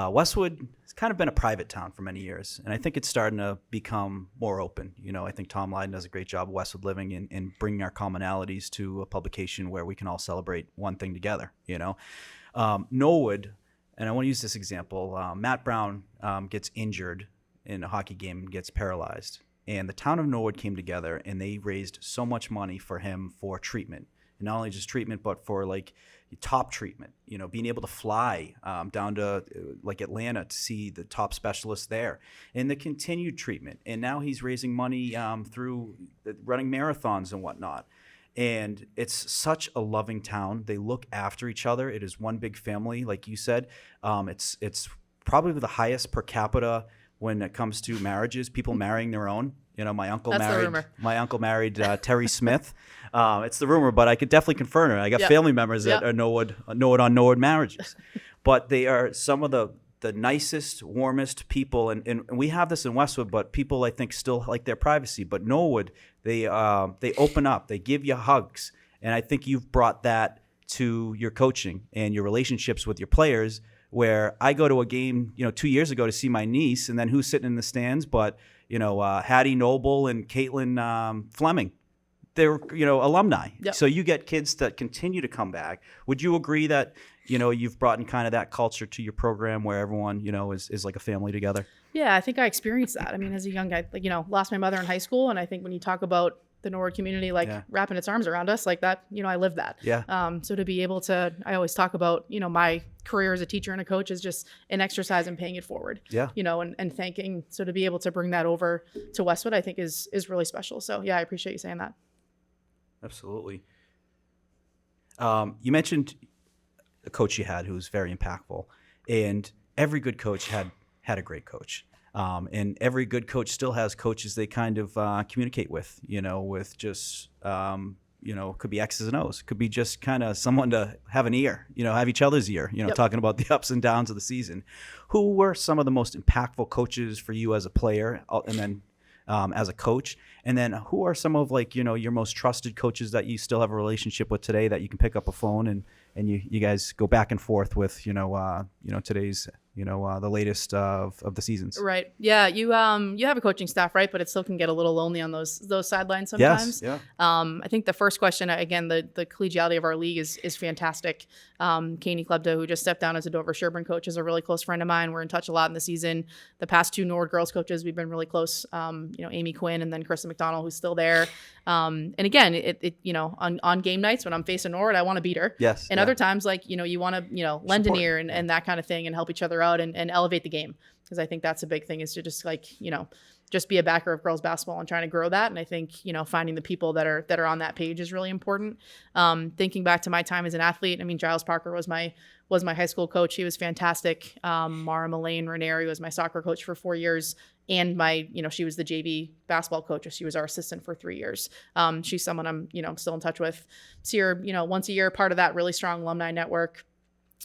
Westwood has kind of been a private town for many years, and I think it's starting to become more open. I think Tom Lydon does a great job of Westwood Living in bringing our commonalities to a publication where we can all celebrate one thing together. Norwood, and I want to use this example, Matt Brown gets injured in a hockey game and gets paralyzed, and the town of Norwood came together and they raised so much money for him for treatment. And not only just treatment, but for top treatment, being able to fly down to Atlanta to see the top specialists there, and the continued treatment. And now he's raising money through running marathons and whatnot. And it's such a loving town. They look after each other. It is one big family, like you said. It's probably the highest per capita when it comes to marriages, people marrying their own. My uncle married Terry Smith. It's the rumor, but I could definitely confirm it. I got family members that are Norwood on Norwood marriages. But they are some of the nicest, warmest people. And we have this in Westwood, but people, I think, still like their privacy. But Norwood, they open up. They give you hugs. And I think you've brought that to your coaching and your relationships with your players, where I go to a game, 2 years ago to see my niece, and then who's sitting in the stands but Hattie Noble and Caitlin Fleming. They're, alumni. Yep. So you get kids that continue to come back. Would you agree that, you've brought in kind of that culture to your program where everyone, is like a family together? Yeah, I think I experienced that. I mean, as a young guy, lost my mother in high school. And I think when you talk about the Norwood community, wrapping its arms around us like that, I lived that. Yeah. So to be able to, I always talk about, my career as a teacher and a coach is just an exercise in paying it forward. Yeah. And thanking. So to be able to bring that over to Westwood, I think is really special. So yeah, I appreciate you saying that. Absolutely. You mentioned a coach you had who was very impactful, and every good coach had a great coach. And every good coach still has coaches they kind of communicate with, with just, could be X's and O's. Could be just kind of someone to have an ear, have each other's ear, Yep. talking about the ups and downs of the season. Who were some of the most impactful coaches for you as a player and then as a coach? And then who are some of your most trusted coaches that you still have a relationship with today that you can pick up a phone and you guys go back and forth with, today's, the latest of the seasons. Right. Yeah. You have a coaching staff, right? But it still can get a little lonely on those sidelines sometimes. Yes. Yeah. I think the first question, again, the collegiality of our league is fantastic. Kaney Klebda, who just stepped down as a Dover Sherburne coach, is a really close friend of mine. We're in touch a lot in the season. The past 2 Nord girls coaches, we've been really close. Amy Quinn and then Krista McDonald, who's still there. And again, it on game nights when I'm facing Nord, I want to beat her. Yes. And other times, you want to, lend an ear and that kind of thing and help each other out and elevate the game. Because I think that's a big thing, is to just just be a backer of girls basketball and trying to grow that. And I think, finding the people that are on that page is really important. Thinking back to my time as an athlete, Giles Parker was my high school coach. He was fantastic. Mara Mullane Ranieri was my soccer coach for 4 years. And she was the JV basketball coach. She was our assistant for 3 years. She's someone I'm still in touch with. See her, once a year, part of that really strong alumni network.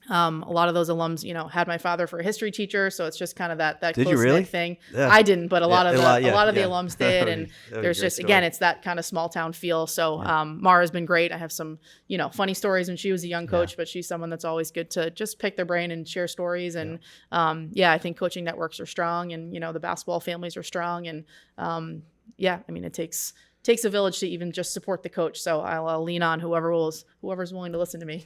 A lot of those alums, had my father for a history teacher, so it's just kind of that Did close you really? knit thing. Yeah. I didn't, but a lot of the alums did, That'd and be a there's great just story. again, it's that kind of small town feel. So Mara's been great. I have some funny stories when she was a young coach, but she's someone that's always good to just pick their brain and share stories. And I think coaching networks are strong, and the basketball families are strong, and it takes a village to even just support the coach. So I'll lean on whoever's willing to listen to me.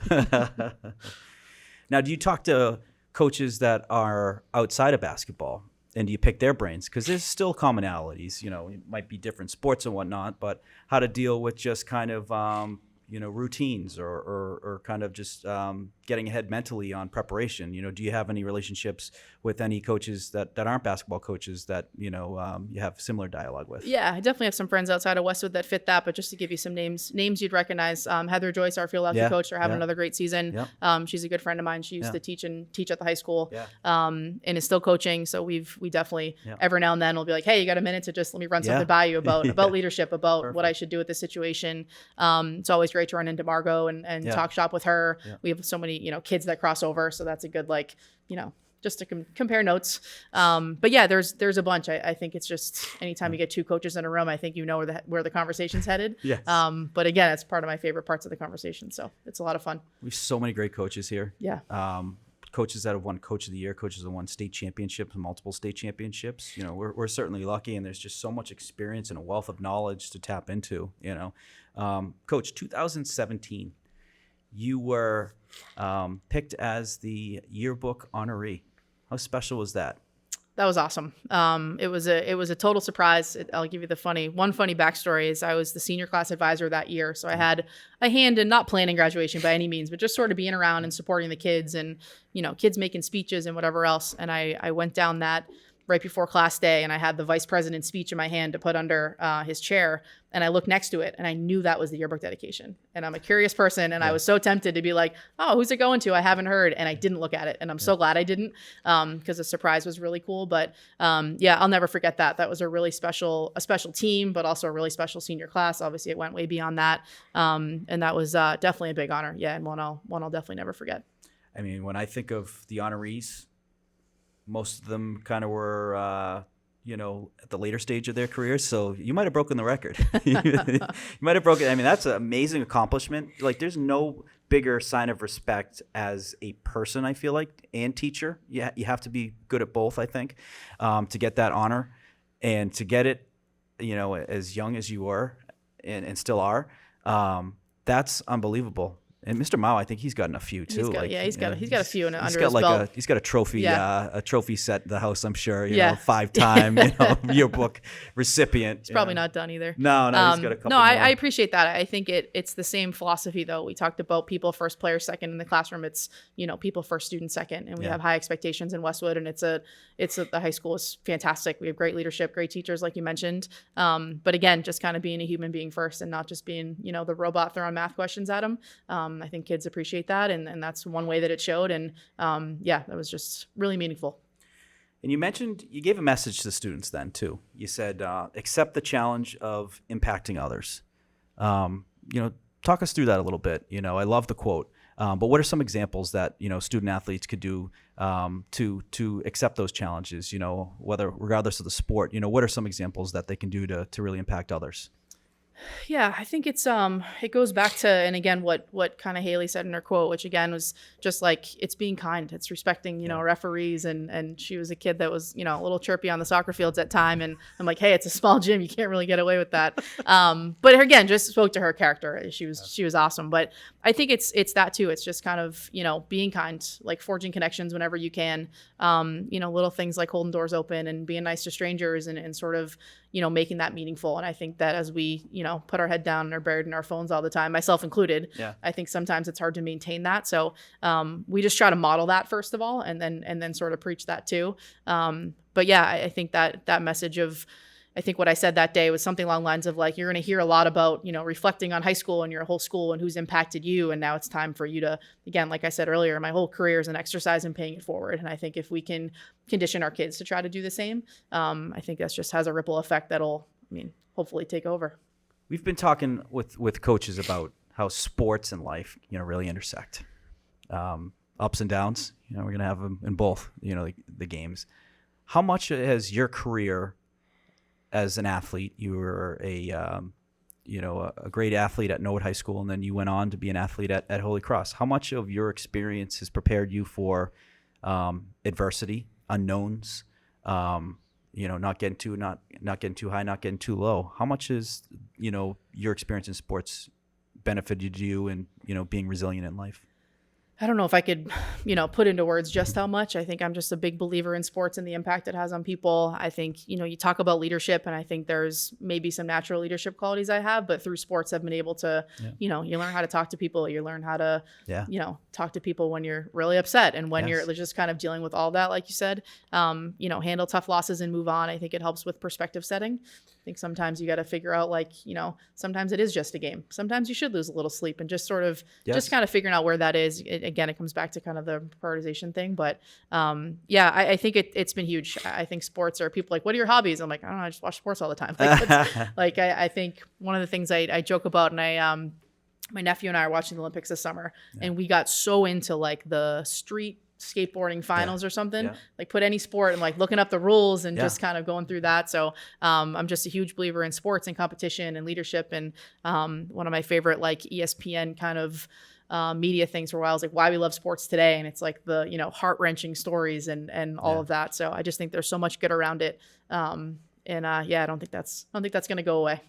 Now, do you talk to coaches that are outside of basketball, and do you pick their brains? Because there's still commonalities, it might be different sports and whatnot, but how to deal with just kind of, routines or kind of just getting ahead mentally on preparation. Do you have any relationships with any coaches that aren't basketball coaches that, you have similar dialogue with? Yeah, I definitely have some friends outside of Westwood that fit that, but just to give you some names you'd recognize, Heather Joyce, our field hockey coach, are having another great season. Yeah. She's a good friend of mine. She used to teach at the high school, Yeah. And is still coaching. So we definitely every now and then we'll be like, hey, you got a minute to just let me run something by you about leadership, about what I should do with this situation. It's always great to run into Margot and talk shop with her. Yeah. We have so many, kids that cross over. So that's a good, just to compare notes. But yeah, there's a bunch. I think it's just anytime you get 2 coaches in a room, I think where the conversation's headed. Yes. But again, it's part of my favorite parts of the conversation. So it's a lot of fun. We have so many great coaches here. Yeah. Coaches that have won Coach of the Year, coaches that have won state championships, multiple state championships. We're certainly lucky, and there's just so much experience and a wealth of knowledge to tap into. Coach, 2017, you were picked as the yearbook honoree. How special was that? That was awesome. It was a total surprise. I'll give you the funny backstory is I was the senior class advisor that year. So I had a hand in not planning graduation by any means, but just sort of being around and supporting the kids and, kids making speeches and whatever else. And I went down that right before class day, and I had the vice president's speech in my hand to put under his chair, and I looked next to it, and I knew that was the yearbook dedication. And I'm a curious person, and I was so tempted to be like, oh, who's it going to? I haven't heard, and I didn't look at it, and I'm so glad I didn't, because the surprise was really cool. But I'll never forget that. That was a really special team, but also a really special senior class. Obviously, it went way beyond that, and that was definitely a big honor. Yeah, and one I'll definitely never forget. When I think of the honorees, most of them kind of were, at the later stage of their careers. So you might have broken the record. You might have broken. That's an amazing accomplishment. There's no bigger sign of respect as a person, I feel like, and teacher. You have to be good at both, I think, to get that honor and to get it, as young as you were and still are. That's unbelievable. And Mr. Mao, I think he's gotten a few too. He's got a few under his belt. He's got a trophy, a trophy set in the house. I'm sure. 5-time yearbook recipient. It's probably not done either. No, he's got a couple. No, I appreciate that. I think it's the same philosophy though. We talked about people first, player second in the classroom. It's people first, student second, and we have high expectations in Westwood. And the high school is fantastic. We have great leadership, great teachers, like you mentioned. But again, just kind of being a human being first, and not just being the robot throwing math questions at them. I think kids appreciate that, and that's one way that it showed. And that was just really meaningful. And you gave a message to the students then too. You said, accept the challenge of impacting others. Talk us through that a little bit. I love the quote. But what are some examples that, student athletes could do to accept those challenges, regardless of the sport? What are some examples that they can do to really impact others? Yeah, I think it goes back to, and again, what kind of Haley said in her quote, which again was just like, it's being kind, it's respecting, referees. And she was a kid that was, a little chirpy on the soccer fields at time. And I'm like, hey, it's a small gym. You can't really get away with that. But again, just spoke to her character. She was awesome. But I think it's that too. It's just kind of, being kind, like forging connections whenever you can, little things like holding doors open and being nice to strangers and sort of, making that meaningful. And I think that as we, put our head down and are buried in our phones all the time, myself included, I think sometimes it's hard to maintain that. So we just try to model that first of all, and then sort of preach that too. But yeah, I think that message of, I think what I said that day was something along the lines of like, you're going to hear a lot about, reflecting on high school and your whole school and who's impacted you. And now it's time for you to, again, like I said earlier, my whole career is an exercise in paying it forward. And I think if we can condition our kids to try to do the same, I think that just has a ripple effect that'll, hopefully take over. We've been talking with coaches about how sports and life, really intersect. Ups and downs, we're going to have them in both, the games. How much has your career as an athlete, you were a great athlete at Norwood High School, and then you went on to be an athlete at Holy Cross. How much of your experience has prepared you for adversity, unknowns, not getting too high, not getting too low? How much has your experience in sports benefited you in being resilient in life? I don't know if I could, put into words just how much. I think I'm just a big believer in sports and the impact it has on people. I think, you talk about leadership, and I think there's maybe some natural leadership qualities I have, but through sports, I've been able to, you learn how to talk to people. You learn how to, talk to people when you're really upset and when you're just kind of dealing with all that, like you said, handle tough losses and move on. I think it helps with perspective setting. I think sometimes you got to figure out, like, sometimes it is just a game. Sometimes you should lose a little sleep, and just sort of just kind of figuring out where that is. Again, it comes back to kind of the prioritization thing. But I think it's been huge. I think sports are, people like, what are your hobbies? I'm like, I don't know, I just watch sports all the time. Like, I think one of the things I joke about, and my nephew and I are watching the Olympics this summer, and we got so into like the street skateboarding finals or something, like put any sport and like looking up the rules and just kind of going through that. So I'm just a huge believer in sports and competition and leadership. And one of my favorite like ESPN kind of media things for a while is like Why We Love Sports Today. And it's like the, heart-wrenching stories and all of that. So I just think there's so much good around it. I don't think that's going to go away.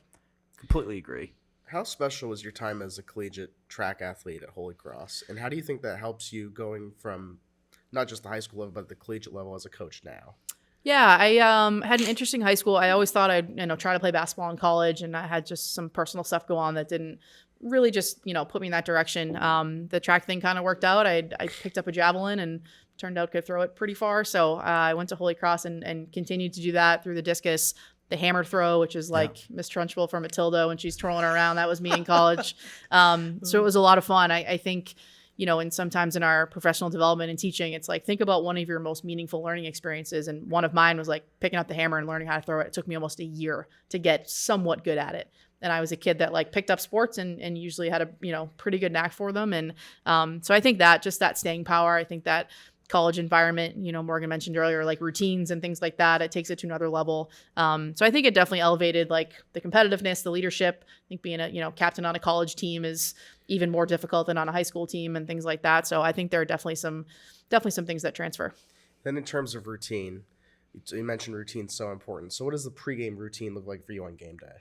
Completely agree. How special was your time as a collegiate track athlete at Holy Cross? And how do you think that helps you going from not just the high school level, but the collegiate level as a coach now? Yeah, I had an interesting high school. I always thought I'd try to play basketball in college, and I had just some personal stuff go on that didn't really just put me in that direction. The track thing kind of worked out. I picked up a javelin and turned out could throw it pretty far. So I went to Holy Cross and continued to do that through the discus. The hammer throw, which is like Miss Trunchbull from Matilda when she's twirling around. That was me in college. So it was a lot of fun. I think, and sometimes in our professional development and teaching, it's like, think about one of your most meaningful learning experiences. And one of mine was like picking up the hammer and learning how to throw it. It took me almost a year to get somewhat good at it. And I was a kid that like picked up sports and usually had a, pretty good knack for them. And so I think that just that staying power, I think that college environment, Morgan mentioned earlier, like routines and things like that, it takes it to another level. So I think it definitely elevated like the competitiveness, the leadership. I think being a, captain on a college team is even more difficult than on a high school team and things like that. So I think there are definitely some things that transfer. Then in terms of routine, you mentioned routine's so important. So what does the pregame routine look like for you on game day?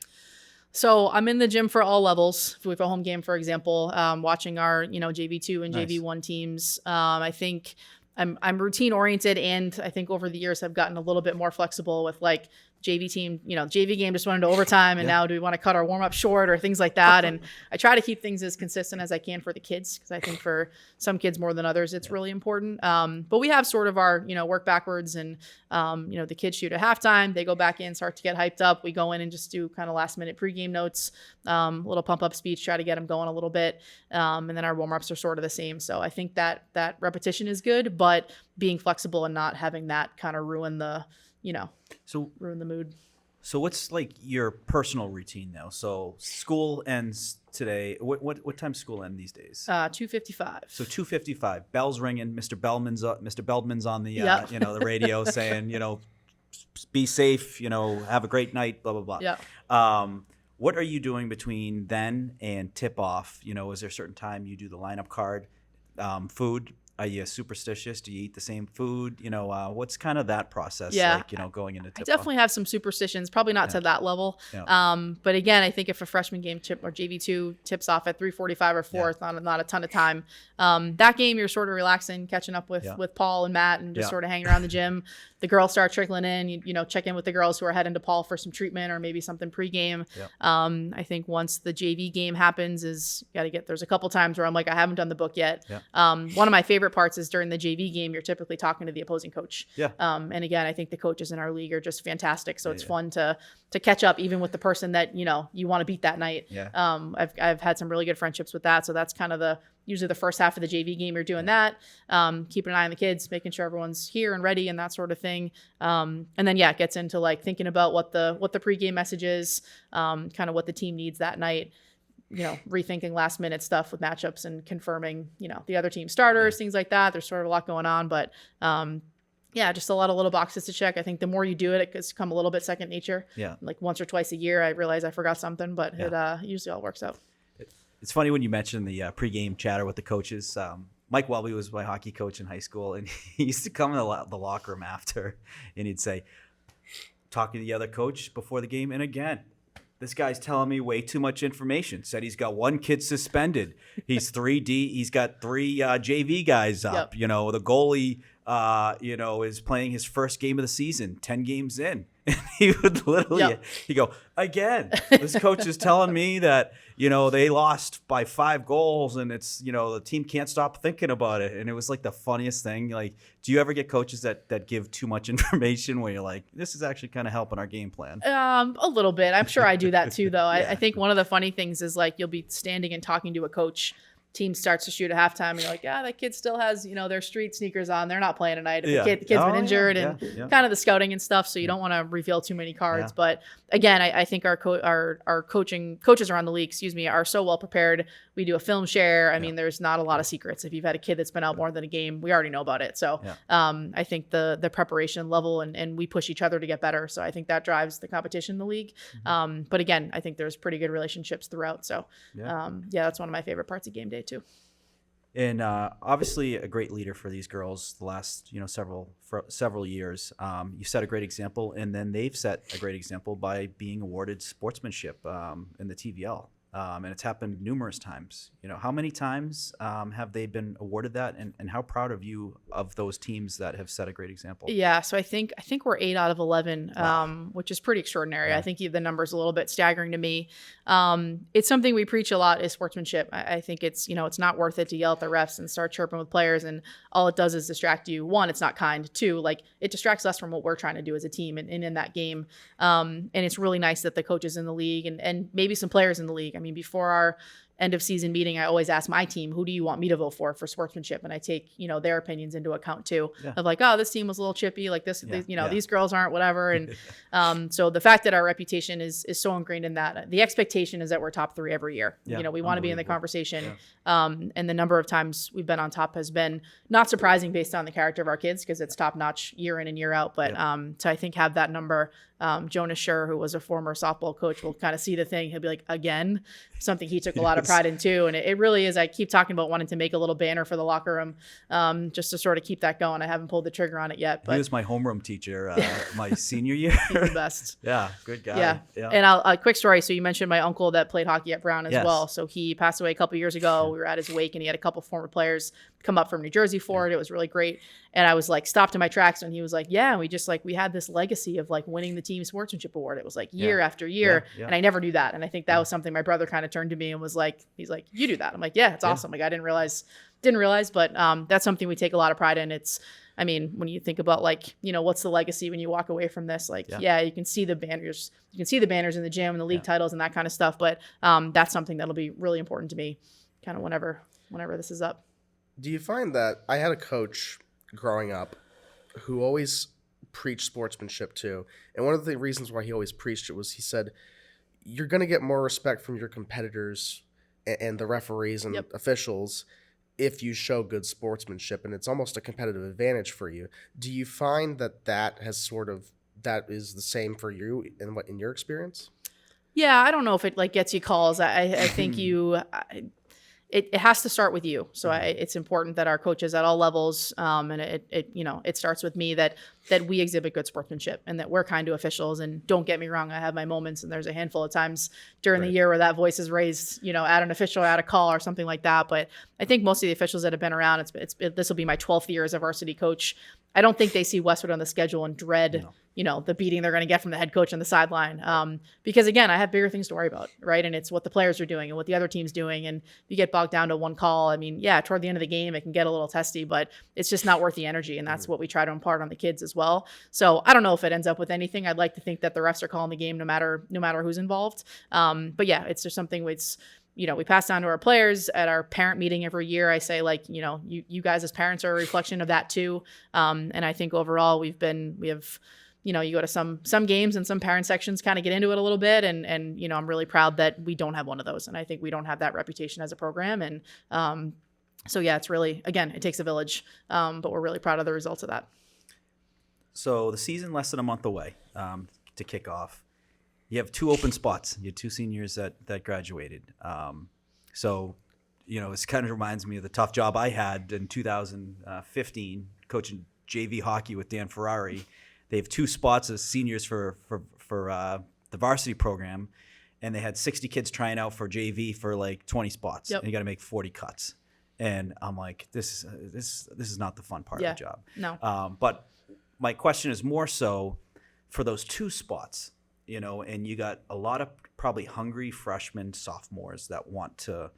So I'm in the gym for all levels. If we have a home game, for example, watching our, JV2 and JV1 teams. I think I'm routine oriented, and I think over the years have gotten a little bit more flexible with like JV team, JV game just went into overtime, and now do we want to cut our warm up short or things like that? And I try to keep things as consistent as I can for the kids, because I think for some kids more than others, it's really important. But we have sort of our, work backwards, and, the kids shoot at halftime. They go back in, start to get hyped up. We go in and just do kind of last minute pregame notes, little pump up speech, try to get them going a little bit. And then our warm ups are sort of the same. So I think that repetition is good, but being flexible and not having that kind of ruin the mood. So what's like your personal routine now? So school ends today. What time school end these days? 2:55. So 2:55. Bells ringing. Mr. Bellman's on the the radio saying be safe. Have a great night. Blah blah blah. Yeah. What are you doing between then and tip off? Is there a certain time you do the lineup card? Food. Are you superstitious? Do you eat the same food? What's kind of that process like, going into tip-off? I definitely have some superstitions, probably not to that level. Yeah. But again, I think if a freshman game or JV2 tips off at 3:45 or 4, it's not a ton of time. That game, you're sort of relaxing, catching up with Paul and Matt, and just sort of hanging around the gym. The girls start trickling in, you check in with the girls who are heading to Paul for some treatment or maybe something pregame. Yeah. I think once the JV game happens there's a couple times where I'm like, I haven't done the book yet. Yeah. One of my favorite parts is during the JV game, you're typically talking to the opposing coach. Yeah. And again, I think the coaches in our league are just fantastic. So it's fun to catch up even with the person that, you want to beat that night. Yeah. I've had some really good friendships with that. So that's kind of usually the first half of the JV game, you're doing that, keeping an eye on the kids, making sure everyone's here and ready and that sort of thing. And then, it gets into like thinking about what the pregame message is, kind of what the team needs that night, rethinking last minute stuff with matchups and confirming, the other team starters, things like that. There's sort of a lot going on, but, just a lot of little boxes to check. I think the more you do it, it's become a little bit second nature. Yeah. Like once or twice a year, I realize I forgot something, but it usually all works out. It's funny when you mentioned the pregame chatter with the coaches. Mike Welby was my hockey coach in high school, and he used to come in the locker room after, and he'd say, talking to the other coach before the game, and again, this guy's telling me way too much information. Said he's got one kid suspended. He's 3D. He's got 3 JV guys up. Yep. The goalie, is playing his first game of the season, 10 games in. And he would literally, he'd go, again, this coach is telling me that, they lost by 5 goals and it's, the team can't stop thinking about it. And it was like the funniest thing. Like, do you ever get coaches that give too much information where you're like, this is actually kind of helping our game plan? A little bit. I'm sure I do that too, though. I think one of the funny things is like, you'll be standing and talking to a coach, team starts to shoot at halftime, and you're like, that kid still has, their street sneakers on. They're not playing tonight. The kid's been injured and kind of the scouting and stuff. So you don't want to reveal too many cards. Yeah. But again, I think our coaches around the league, are so well prepared. We do a film share. I mean, there's not a lot of secrets. If you've had a kid that's been out more than a game, we already know about it. So I think the preparation level and we push each other to get better. So I think that drives the competition in the league. Mm-hmm. But again, I think there's pretty good relationships throughout. So that's one of my favorite parts of game day too. And obviously a great leader for these girls the last several years. You set a great example, and then they've set a great example by being awarded sportsmanship in the TVL. And it's happened numerous times. How many times have they been awarded that, and how proud are you of those teams that have set a great example? Yeah, so I think we're 8 out of 11, which is pretty extraordinary. Yeah. I think the number's a little bit staggering to me. It's something we preach a lot is sportsmanship. I think it's it's not worth it to yell at the refs and start chirping with players, and all it does is distract you. 1, it's not kind. 2, like it distracts us from what we're trying to do as a team and in that game. And it's really nice that the coaches in the league and maybe some players in the league. I mean, before our end of season meeting, I always ask my team, who do you want me to vote for sportsmanship? And I take, their opinions into account too, of like, this team was a little chippy, like this, these girls aren't whatever. And so the fact that our reputation is so ingrained in that, the expectation is that we're top 3 every year. We want to be in the conversation. And the number of times we've been on top has been not surprising based on the character of our kids, because it's top notch year in and year out. But to I think have that number, Jonas Schur, who was a former softball coach, will kind of see the thing. He'll be like, again, something he took a lot of pride in too. And it really is. I keep talking about wanting to make a little banner for the locker room, just to sort of keep that going. I haven't pulled the trigger on it yet. But he was my homeroom teacher my senior year. He's the best. Yeah, good guy. Yeah. And a quick story. So you mentioned my uncle that played hockey at Brown as well. So he passed away a couple years ago. We were at his wake, and he had a couple former players come up from New Jersey for it. It was really great. And I was like stopped in my tracks when he was like, yeah, we just like, we had this legacy of like winning the team sportsmanship award. It was like year after year. And I never knew that. And I think that was something my brother kind of turned to me and was like, he's like, you do that. I'm like, yeah, it's awesome. Like I didn't realize, but that's something we take a lot of pride in. It's, I mean, when you think about like, what's the legacy when you walk away from this, like, you can see the banners, in the gym and the league titles and that kind of stuff. But that's something that'll be really important to me kind of whenever this is up. Do you find that I had a coach growing up who always preached sportsmanship too? And one of the reasons why he always preached it was he said, you're going to get more respect from your competitors and the referees and officials if you show good sportsmanship, and it's almost a competitive advantage for you. Do you find that is the same for you in your experience? Yeah, I don't know if it like gets you calls. I think it has to start with you. So it's important that our coaches at all levels, and it starts with me that we exhibit good sportsmanship and that we're kind to officials. And don't get me wrong, I have my moments, and there's a handful of times during the year where that voice is raised, at an official, at a call or something like that. But I think most of the officials that have been around, this will be my 12th year as a varsity coach. I don't think they see Westwood on the schedule and dread, the beating they're going to get from the head coach on the sideline. Because again, I have bigger things to worry about, right? And it's what the players are doing and what the other team's doing. And if you get bogged down to one call, I mean, toward the end of the game, it can get a little testy, but it's just not worth the energy. And that's what we try to impart on the kids as well. So I don't know if it ends up with anything. I'd like to think that the refs are calling the game no matter who's involved. But it's just something we pass down to our players at our parent meeting every year. I say like, you guys as parents are a reflection of that too. And I think overall we have, you go to some games and some parent sections kind of get into it a little bit. And I'm really proud that we don't have one of those. And I think we don't have that reputation as a program. And so it's really, again, it takes a village, but we're really proud of the results of that. So the season less than a month away to kick off. You have 2 open spots. You have 2 seniors that graduated. So, it kind of reminds me of the tough job I had in 2015 coaching JV hockey with Dan Ferrari. They have 2 spots as seniors for the varsity program, and they had 60 kids trying out for JV for like 20 spots. And you got to make 40 cuts. And I'm like, this is not the fun part of the job. No. But my question is more so for those 2 spots. And you got a lot of probably hungry freshmen, sophomores that want to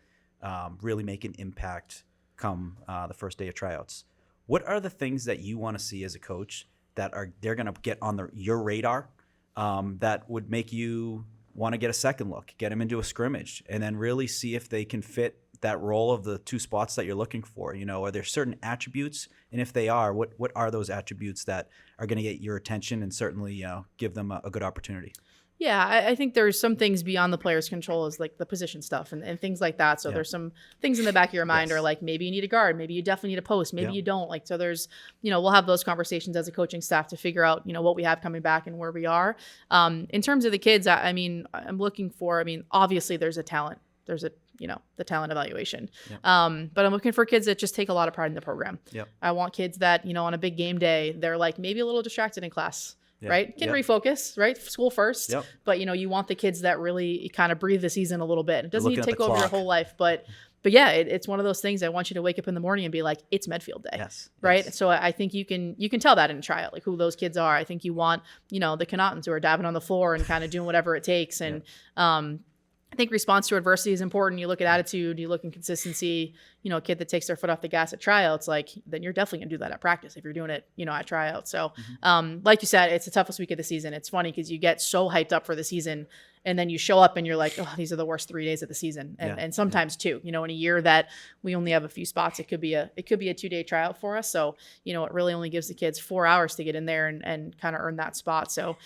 really make an impact come the first day of tryouts. What are the things that you want to see as a coach that they're going to get on your radar that would make you want to get a second look, get them into a scrimmage, and then really see if they can fit that role of the 2 spots that you're looking for? Are there certain attributes? And if they are, what are those attributes that are going to get your attention and certainly give them a good opportunity? Yeah, I think there's some things beyond the player's control, is like the position stuff and things like that. So there's some things in the back of your mind are like, maybe you need a guard, maybe you definitely need a post, maybe you don't. Like, so there's, we'll have those conversations as a coaching staff to figure out, what we have coming back and where we are. In terms of the kids, I'm looking for, obviously there's a talent. There's the talent evaluation. But I'm looking for kids that just take a lot of pride in the program. I want kids that, on a big game day, they're like maybe a little distracted in class. Right? Can refocus, right? School first. But, you want the kids that really kind of breathe the season a little bit. It doesn't need to take over your whole life. But it's one of those things. I want you to wake up in the morning and be like, it's Medfield Day. Right? So I think you can tell that in a tryout, like who those kids are. I think you want, the Connaughtons who are dabbing on the floor and kind of doing whatever it takes. And I think response to adversity is important. You look at attitude, you look at consistency, a kid that takes their foot off the gas at tryouts, like then you're definitely gonna do that at practice if you're doing it, at tryouts. So like you said, it's the toughest week of the season. It's funny because you get so hyped up for the season and then you show up and you're like, oh, these are the worst 3 days of the season. And sometimes 2, in a year that we only have a few spots, it could be a 2-day tryout for us. So, it really only gives the kids 4 hours to get in there and kind of earn that spot. So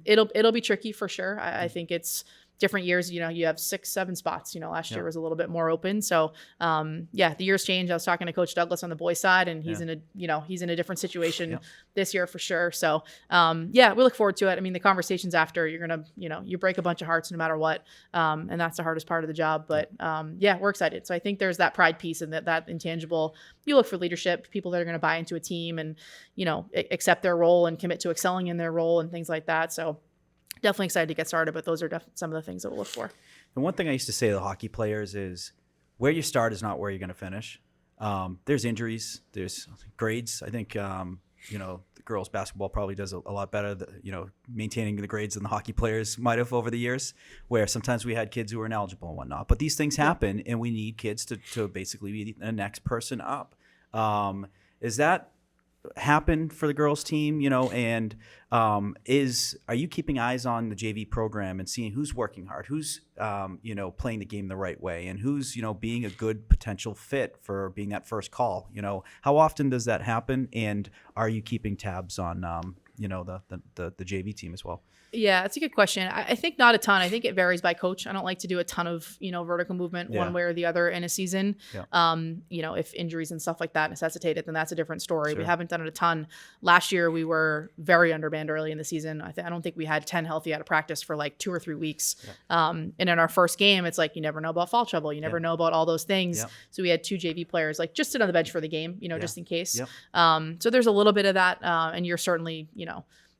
it'll be tricky for sure. I think it's different years, you have 6-7 spots, last year was a little bit more open. So, the years change. I was talking to Coach Douglas on the boys side and he's in a different situation this year for sure. So, we look forward to it. The conversations after you're going to, you break a bunch of hearts no matter what. And that's the hardest part of the job, but, we're excited. So I think there's that pride piece and that intangible. You look for leadership, people that are going to buy into a team and, accept their role and commit to excelling in their role and things like that. So, definitely excited to get started, but those are some of the things that we'll look for. And one thing I used to say to the hockey players is where you start is not where you're going to finish. There's injuries, there's grades. I think, the girls basketball probably does a lot better, maintaining the grades than the hockey players might have over the years, where sometimes we had kids who were ineligible and whatnot. But these things happen, and we need kids to basically be the next person up. Is that happen for the girls team, and are you keeping eyes on the JV program and seeing who's working hard, who's playing the game the right way, and who's being a good potential fit for being that first call? How often does that happen, and are you keeping tabs on the JV team as well? Yeah, that's a good question. I think not a ton. I think it varies by coach. I don't like to do a ton of, vertical movement one way or the other in a season. Yeah. If injuries and stuff like that necessitate it, then that's a different story. Sure. We haven't done it a ton. Last year, we were very undermanned early in the season. I don't think we had 10 healthy out of practice for like 2 or 3 weeks. Yeah. And in our first game, it's like, you never know about foul trouble. You never know about all those things. Yeah. So we had 2 JV players like just sit on the bench for the game, just in case. Yeah. So there's a little bit of that. And you're certainly,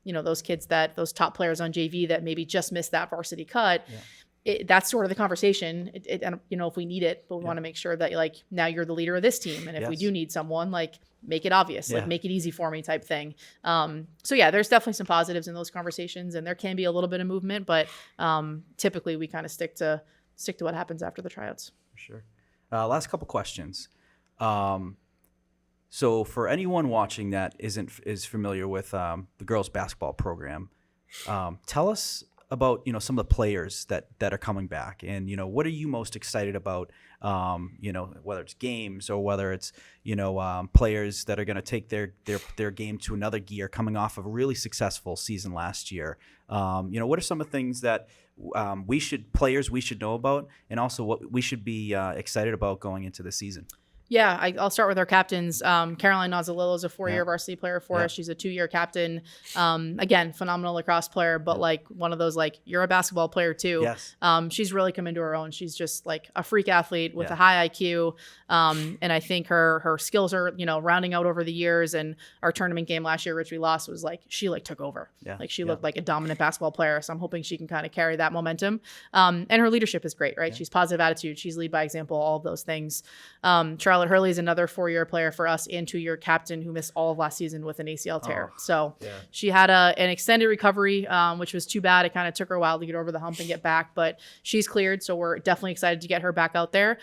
those kids those top players on JV that maybe just missed that varsity cut. Yeah. That's sort of the conversation. If we need it, but we want to make sure that now you're the leader of this team. And if we do need someone, make it obvious, make it easy for me type thing. So yeah, there's definitely some positives in those conversations, and there can be a little bit of movement, but typically we kind of stick to what happens after the tryouts. For sure. Last couple questions. So for anyone watching that is familiar with the girls basketball program, tell us about some of the players that are coming back, and what are you most excited about? Whether it's games or whether it's players that are going to take their game to another gear, coming off of a really successful season last year. What are some of the things that we should know about, and also what we should be excited about going into the season? Yeah, I'll start with our captains. Caroline Nozzolillo is a 4-year varsity player for us. She's a 2-year captain. Again, phenomenal lacrosse player, but one of those you're a basketball player too. Yes. She's really come into her own. She's just a freak athlete with a high IQ. And I think her skills are rounding out over the years. And our tournament game last year, which we lost, was she took over. Yeah. She looked like a dominant basketball player. So I'm hoping she can kind of carry that momentum. And her leadership is great, right? Yeah. She's positive attitude. She's lead by example. All of those things. Charlotte Hurley is another 4-year player for us and 2-year captain who missed all of last season with an ACL tear. She had an extended recovery, which was too bad. It kind of took her a while to get over the hump and get back, but she's cleared. So we're definitely excited to get her back out there.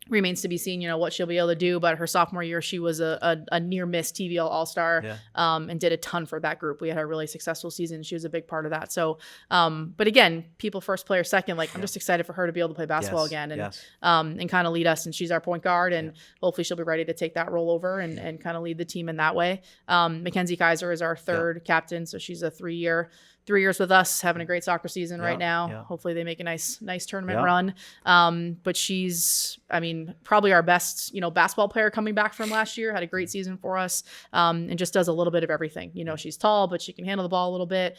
Remains to be seen, what she'll be able to do. But her sophomore year, she was a near miss TVL All-Star and did a ton for that group. We had a really successful season. She was a big part of that. So, but again, people first, player second. I'm just excited for her to be able to play basketball again and kind of lead us. And she's our point guard, and hopefully she'll be ready to take that role over and kind of lead the team in that way. Mackenzie Kaiser is our 3rd captain, so she's a 3 years with us, having a great soccer season right now. Yeah. Hopefully they make a nice tournament run. But she's, probably our best, basketball player coming back from last year, had a great season for us, and just does a little bit of everything. She's tall, but she can handle the ball a little bit,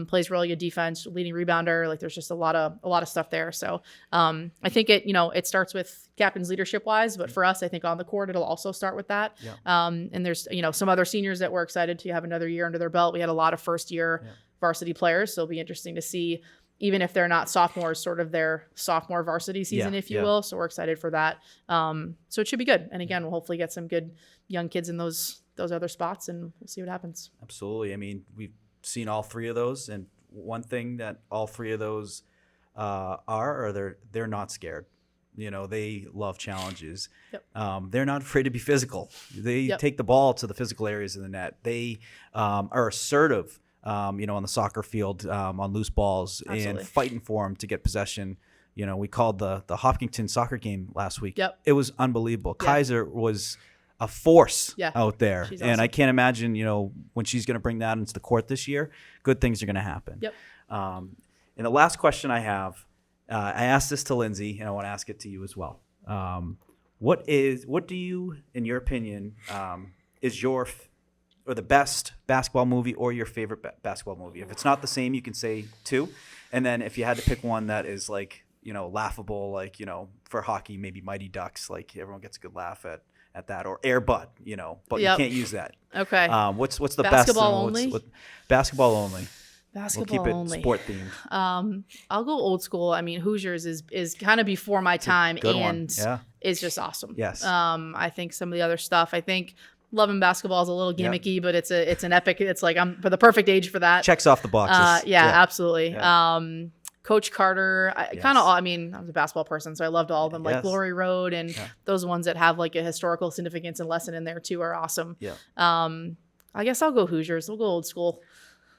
plays really good defense, leading rebounder. There's just a lot of stuff there. So I think it starts with captains leadership wise, but for us, I think on the court, it'll also start with that. Yeah. And there's, some other seniors that we're excited to have another year under their belt. We had a lot of first year varsity players. So it'll be interesting to see, even if they're not sophomores, sort of their sophomore varsity season, if you will. So we're excited for that. So it should be good. And again, we'll hopefully get some good young kids in those other spots, and we'll see what happens. Absolutely. We've seen all 3 of those, and one thing that all 3 of those they're not scared. They love challenges. Yep. They're not afraid to be physical. They take the ball to the physical areas of the net. They are assertive. On the soccer field, on loose balls. Absolutely. And fighting for them to get possession. We called the Hopkinton soccer game last week. Yep. It was unbelievable. Yep. Kaiser was a force out there. She's awesome. And I can't imagine, when she's going to bring that into the court this year, good things are going to happen. Yep. And the last question I have, I asked this to Lindsay, and I want to ask it to you as well. What do you, in your opinion, is or the best basketball movie or your favorite basketball movie? If it's not the same, you can say 2. And then if you had to pick one that is laughable, for hockey, maybe Mighty Ducks, everyone gets a good laugh at that, or Air Bud, but you can't use that. Okay. What's the basketball best? Only? Basketball only. Basketball We'll keep it only. sport themed. I'll go old school. I mean, Hoosiers is kind of before my time Good one. and Yeah. is just awesome. Yes. I think some of the other stuff. I think Love and Basketball is a little gimmicky, but it's an epic. It's like I'm for the perfect age for that. Checks off the boxes. Yeah, absolutely. Yeah. Coach Carter, Yes. I mean, I was a basketball person, so I loved all of them, like Yes. Glory Road and those ones that have like a historical significance and lesson in there too are awesome. Yeah. I guess I'll go Hoosiers. We'll go old school.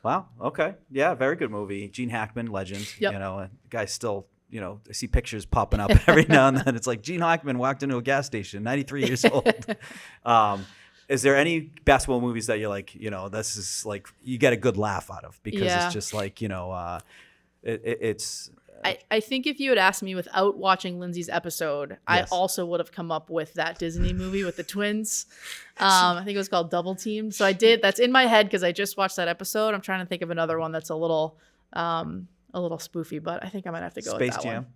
Wow. Okay. Yeah. Very good movie. Gene Hackman, legend. Yep. You know, the guy's still. You know, I see pictures popping up every now and then. It's like Gene Hackman walked into a gas station, 93 years old. Is there any basketball movies that you're like, you know, this is like you get a good laugh out of because it's just like, you know, it's. I think if you had asked me without watching Lindsay's episode, I also would have come up with that Disney movie with the twins. I think it was called Double Team. So I did. That's in my head because I just watched that episode. I'm trying to think of another one that's a little spoofy, but I think I might have to go Space with that Jam. one.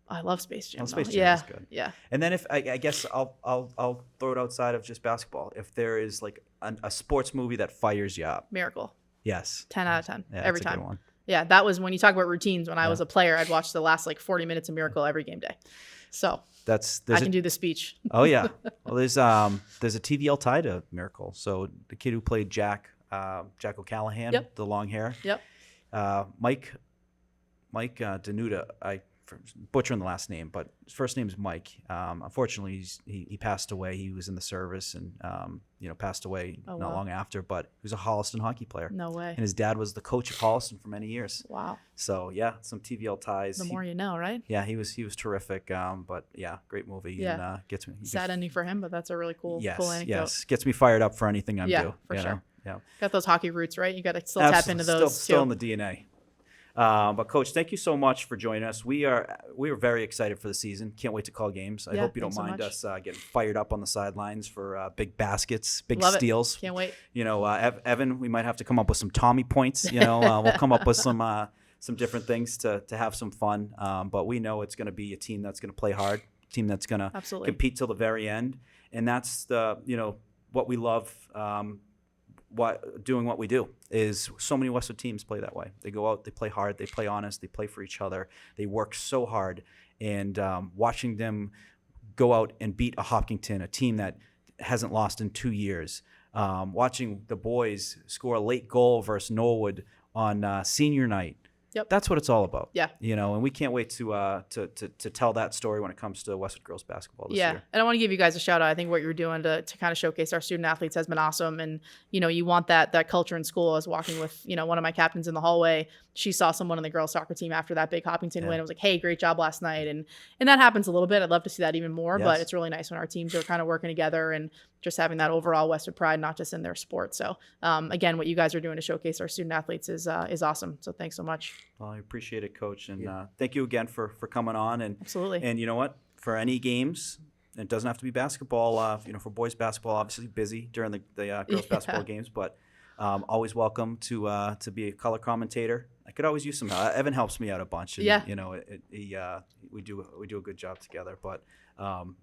Oh, I love Space Jam. Well, Space though. Jam Yeah, is good. yeah. And then if I guess I'll throw it outside of just basketball. If there is like a sports movie that fires you up, Miracle. yes, 10 out of 10 yeah, every that's a time. good one. Yeah, that was when you talk about routines. When I was a player, I'd watch the last like 40 minutes of Miracle every game day. So I can do the speech. Oh yeah. Well, there's a TVL tie to Miracle. So the kid who played Jack O'Callahan, the long hair. Yep. Mike Danuta. I butchering the last name, but his first name is Mike. Unfortunately, he passed away. He was in the service and passed away not long after. But he was a Holliston hockey player. No way. And his dad was the coach of Holliston for many years. Wow. So yeah, some TVL ties. The more you know, right? Yeah, he was terrific. But yeah, great movie. Yeah. And gets me. Sad ending for him, but that's a really cool anecdote. Yes, gets me fired up for anything I'm due. For sure. Know? Yeah. Got those hockey roots, right? You got to still tap into those. Still in the DNA. But Coach, thank you so much for joining us. We are very excited for the season. Can't wait to call games. I hope you don't mind us getting fired up on the sidelines for big baskets, big steals. Can't wait. You know, Evan, we might have to come up with some Tommy points. You know, we'll come up with some different things to have some fun. But we know it's going to be a team that's going to play hard, a team that's going to compete till the very end, and that's what we love. Doing what we do is so many Westwood teams play that way. They go out, they play hard, they play honest, they play for each other. They work so hard, and watching them go out and beat a Hopkinton, a team that hasn't lost in 2 years. Watching the boys score a late goal versus Norwood on senior night. Yep. That's what it's all about. Yeah. You know, and we can't wait to tell that story when it comes to Westwood Girls Basketball this year. And I want to give you guys a shout out. I think what you're doing to kind of showcase our student athletes has been awesome. And, you know, you want that culture in school. I was walking with, one of my captains in the hallway. She saw someone on the girls soccer team after that big Hopkinton win. I was like, hey, great job last night. And that happens a little bit. I'd love to see that even more, but it's really nice when our teams are kind of working together and just having that overall Westwood pride, not just in their sport. So again, what you guys are doing to showcase our student athletes is awesome. So thanks so much. Well, I appreciate it, Coach. And thank you again for coming on. And absolutely. And you know what? For any games, it doesn't have to be basketball. For boys basketball, obviously busy during the girls basketball games, but always welcome to be a color commentator. I could always use some help. Evan helps me out a bunch. And, we do a good job together. But I'll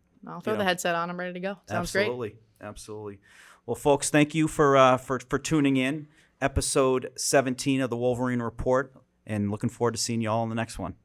throw the headset on. I'm ready to go. Sounds great. Absolutely. Well, folks, thank you for tuning in. Episode 17 of the Wolverine Report, and looking forward to seeing you all in the next one.